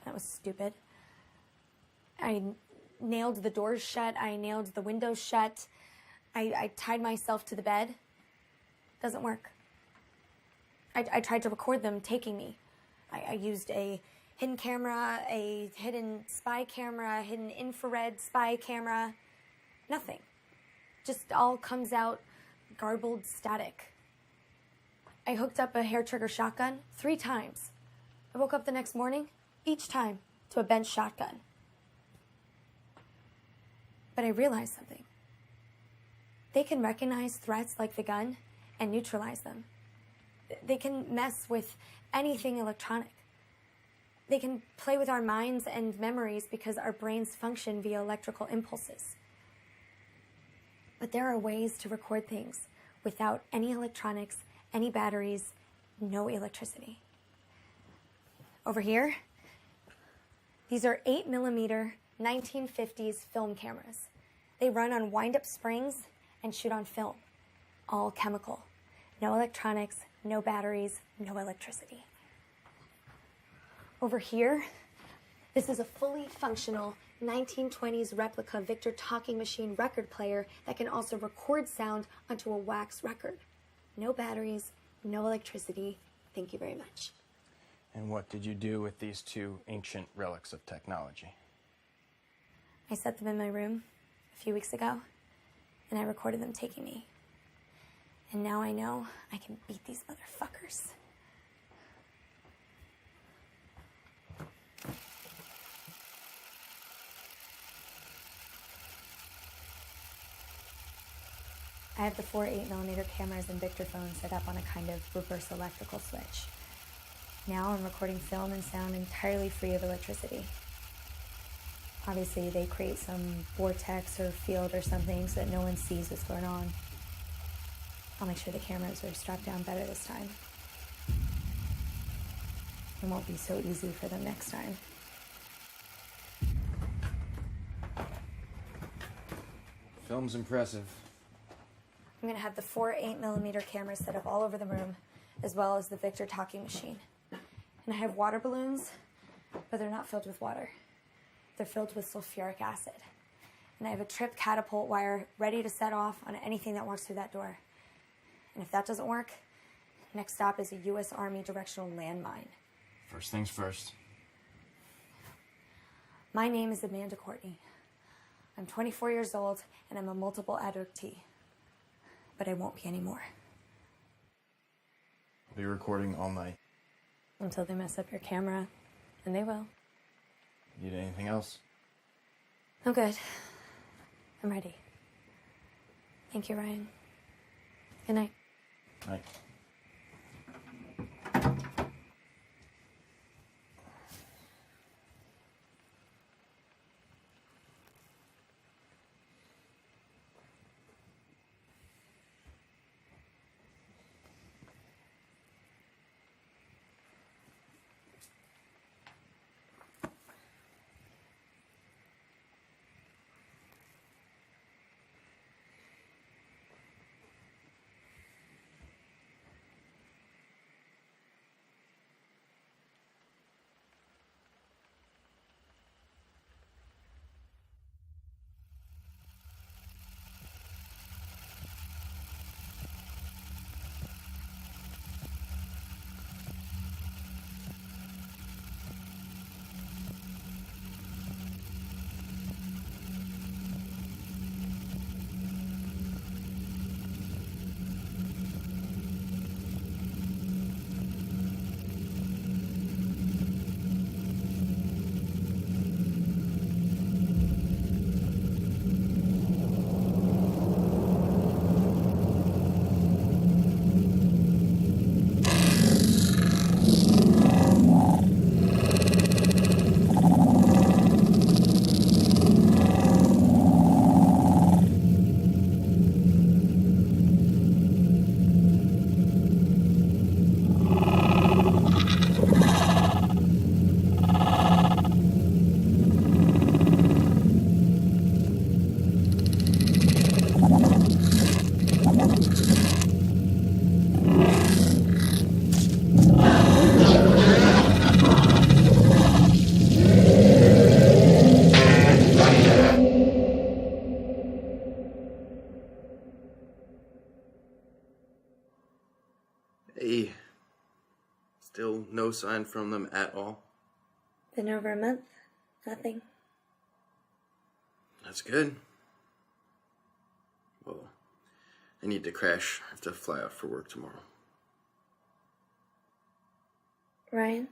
Speaker 19: That was stupid. I nailed the doors shut. I nailed the windows shut. I tied myself to the bed. Doesn't work. I tried to record them taking me. I used a hidden camera, a hidden spy camera, a hidden infrared spy camera. Nothing. Just all comes out garbled static. I hooked up a hair trigger shotgun 3 times. I woke up the next morning, each time, to a bent shotgun. But I realized something. They can recognize threats like the gun and neutralize them. They can mess with anything electronic. They can play with our minds and memories because our brains function via electrical impulses. But there are ways to record things without any electronics, any batteries, no electricity. Over here, these are 8mm 1950s film cameras. They run on wind-up springs and shoot on film, all chemical. No electronics, no batteries, no electricity. Over here, this is a fully functional 1920s replica Victor talking machine record player that can also record sound onto a wax record. No batteries, no electricity. Thank you very much.
Speaker 20: And what did you do with these 2 ancient relics of technology?
Speaker 19: I set them in my room a few weeks ago, and I recorded them taking me. And now I know I can beat these motherfuckers. I have the 4 8mm cameras and Victor phones set up on a kind of reverse electrical switch. Now I'm recording film and sound entirely free of electricity. Obviously, they create some vortex or field or something so that no one sees what's going on. I'll make sure the cameras are strapped down better this time. It won't be so easy for them next time.
Speaker 20: Film's impressive.
Speaker 19: I'm gonna have the 4 8mm cameras set up all over the room, as well as the Victor talking machine. And I have water balloons, but they're not filled with water. They're filled with sulfuric acid. And I have a trip catapult wire ready to set off on anything that walks through that door. And if that doesn't work, next stop is a U.S. Army directional landmine.
Speaker 20: First things first.
Speaker 19: My name is Amanda Courtney. I'm 24 years old, and I'm a multiple abductee. But I won't be anymore.
Speaker 20: I'll be recording all night.
Speaker 19: Until they mess up your camera, and they will.
Speaker 20: Need anything else?
Speaker 19: I'm good. I'm ready. Thank you, Ryan. Good night.
Speaker 20: Night.
Speaker 1: Hey, still no sign from them at all?
Speaker 19: Been over a month. Nothing.
Speaker 1: That's good. Well, I need to crash. I have to fly out for work tomorrow.
Speaker 19: Ryan,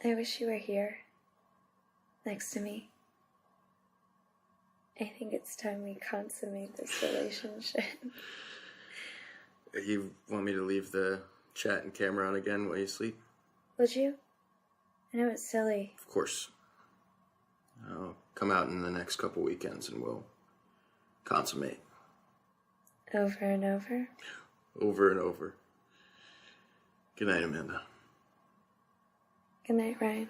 Speaker 19: I wish you were here, next to me. I think it's time we consummate this relationship.
Speaker 1: You want me to leave the chat and camera on again while you sleep?
Speaker 19: Would you? I know it's silly.
Speaker 1: Of course. I'll come out in the next couple weekends and we'll consummate.
Speaker 19: Over and over?
Speaker 1: Over and over. Good night, Amanda.
Speaker 19: Good night, Ryan.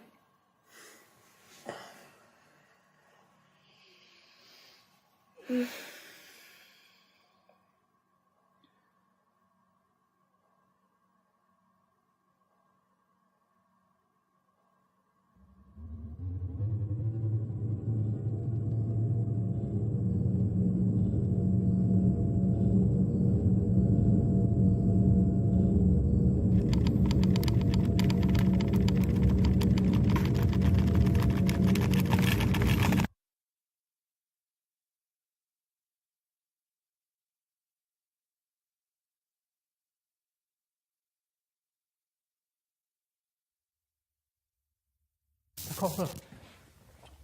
Speaker 5: Nicole,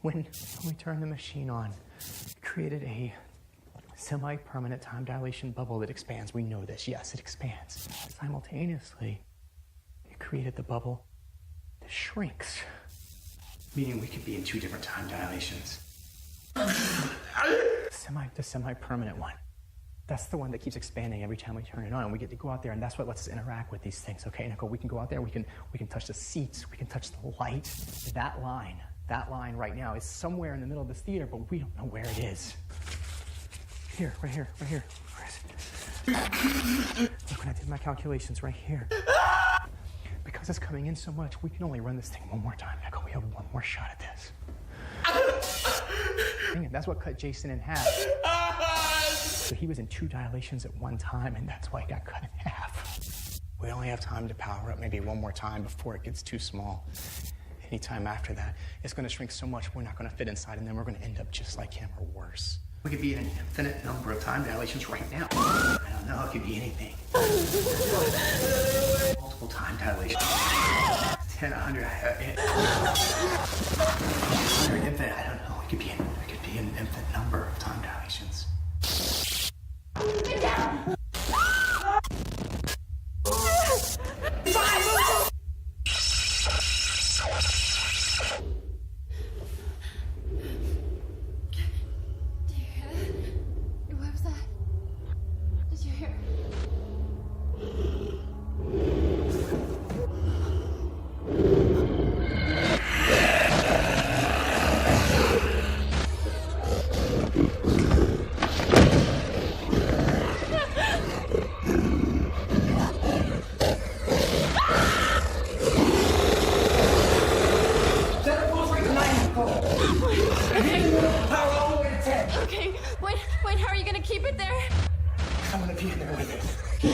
Speaker 5: when we turned the machine on, it created a Semi-permanent time dilation bubble that expands. We know this. Yes, it expands. Simultaneously, it created the bubble that shrinks. Meaning we could be in 2 different time dilations. The semi-permanent one. That's the one that keeps expanding every time we turn it on. And we get to go out there, and that's what lets us interact with these things. Okay, Nicole, we can go out there, we can touch the seats, we can touch the light. That line right now is somewhere in the middle of this theater, but we don't know where it is. Here, right here. Where is it? Look, when I did my calculations right here. Because it's coming in so much, we can only run this thing one more time. Nicole, we have one more shot at this. Dang it, that's what cut Jason in half. So he was in 2 dilations at one time, and that's why he got cut in half. We only have time to power up maybe one more time before it gets too small. Anytime after that, it's going to shrink so much we're not going to fit inside, and then we're going to end up just like him or worse. We could be in an infinite number of time dilations right now. I don't know, it could be anything. Multiple time dilations. 10, 100, 100 infinite, I don't know. It could be an infinite number of time dilations. Get down!
Speaker 21: What was that? Did you hear? Okay, wait, how are you gonna keep it there?
Speaker 5: I'm gonna be in there with it.
Speaker 21: No,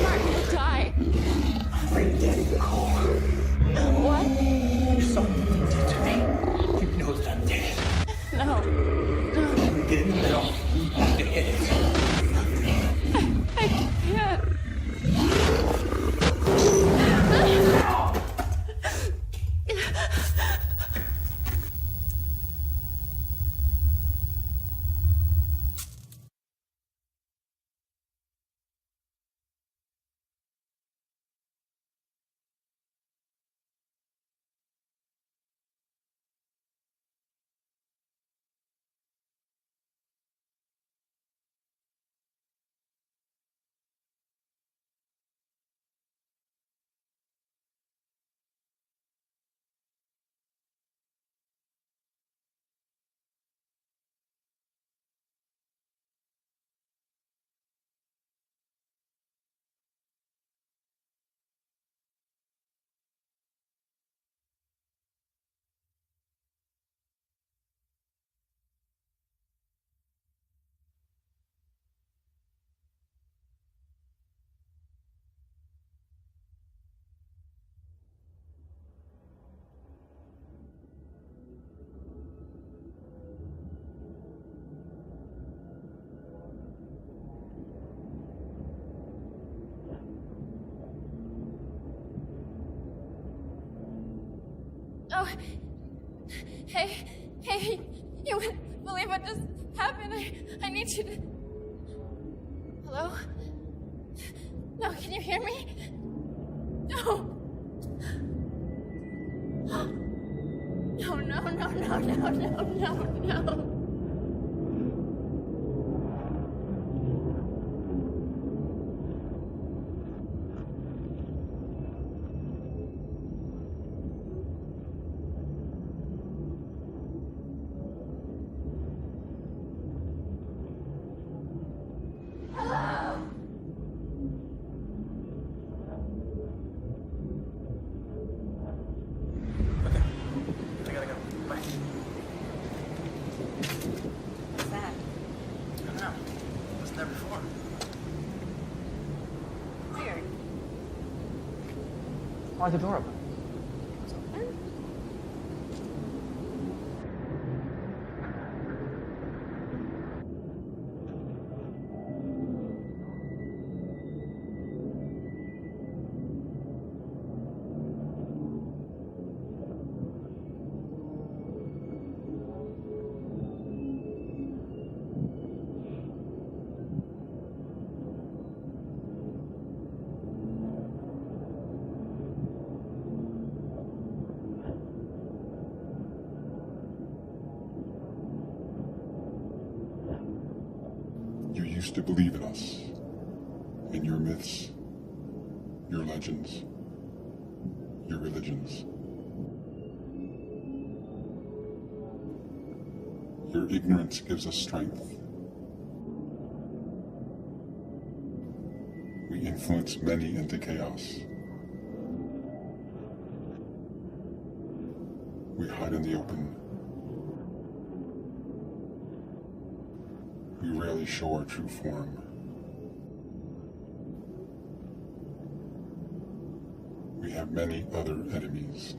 Speaker 21: Mark, you'll die.
Speaker 5: I'm afraid of death, Nicole.
Speaker 21: What?
Speaker 5: Something did to me. You know that I'm dead.
Speaker 21: No.
Speaker 5: Get in the middle. I'm gonna hit it.
Speaker 21: I can't. Oh, hey, you wouldn't believe what just happened. I need you to... Hello? No, can you hear me? No. No.
Speaker 5: I gotta go. Bye.
Speaker 21: What's that?
Speaker 5: I don't know. Wasn't there before.
Speaker 21: Weird.
Speaker 5: Why's the door open?
Speaker 21: It's open?
Speaker 13: used to believe in us, in your myths, your legends, your religions. Your ignorance gives us strength. We influence many into chaos. We hide in the open. We rarely show our true form. We have many other enemies.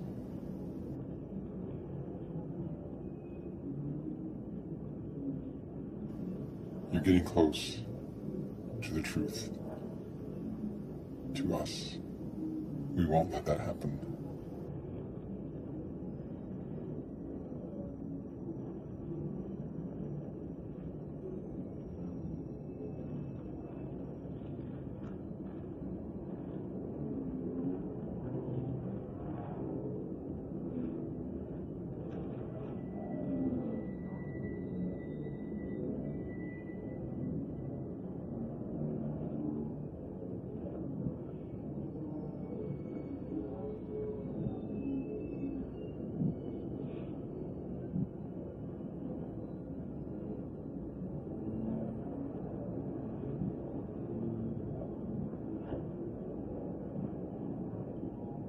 Speaker 13: You're getting close to the truth. To us. We won't let that happen.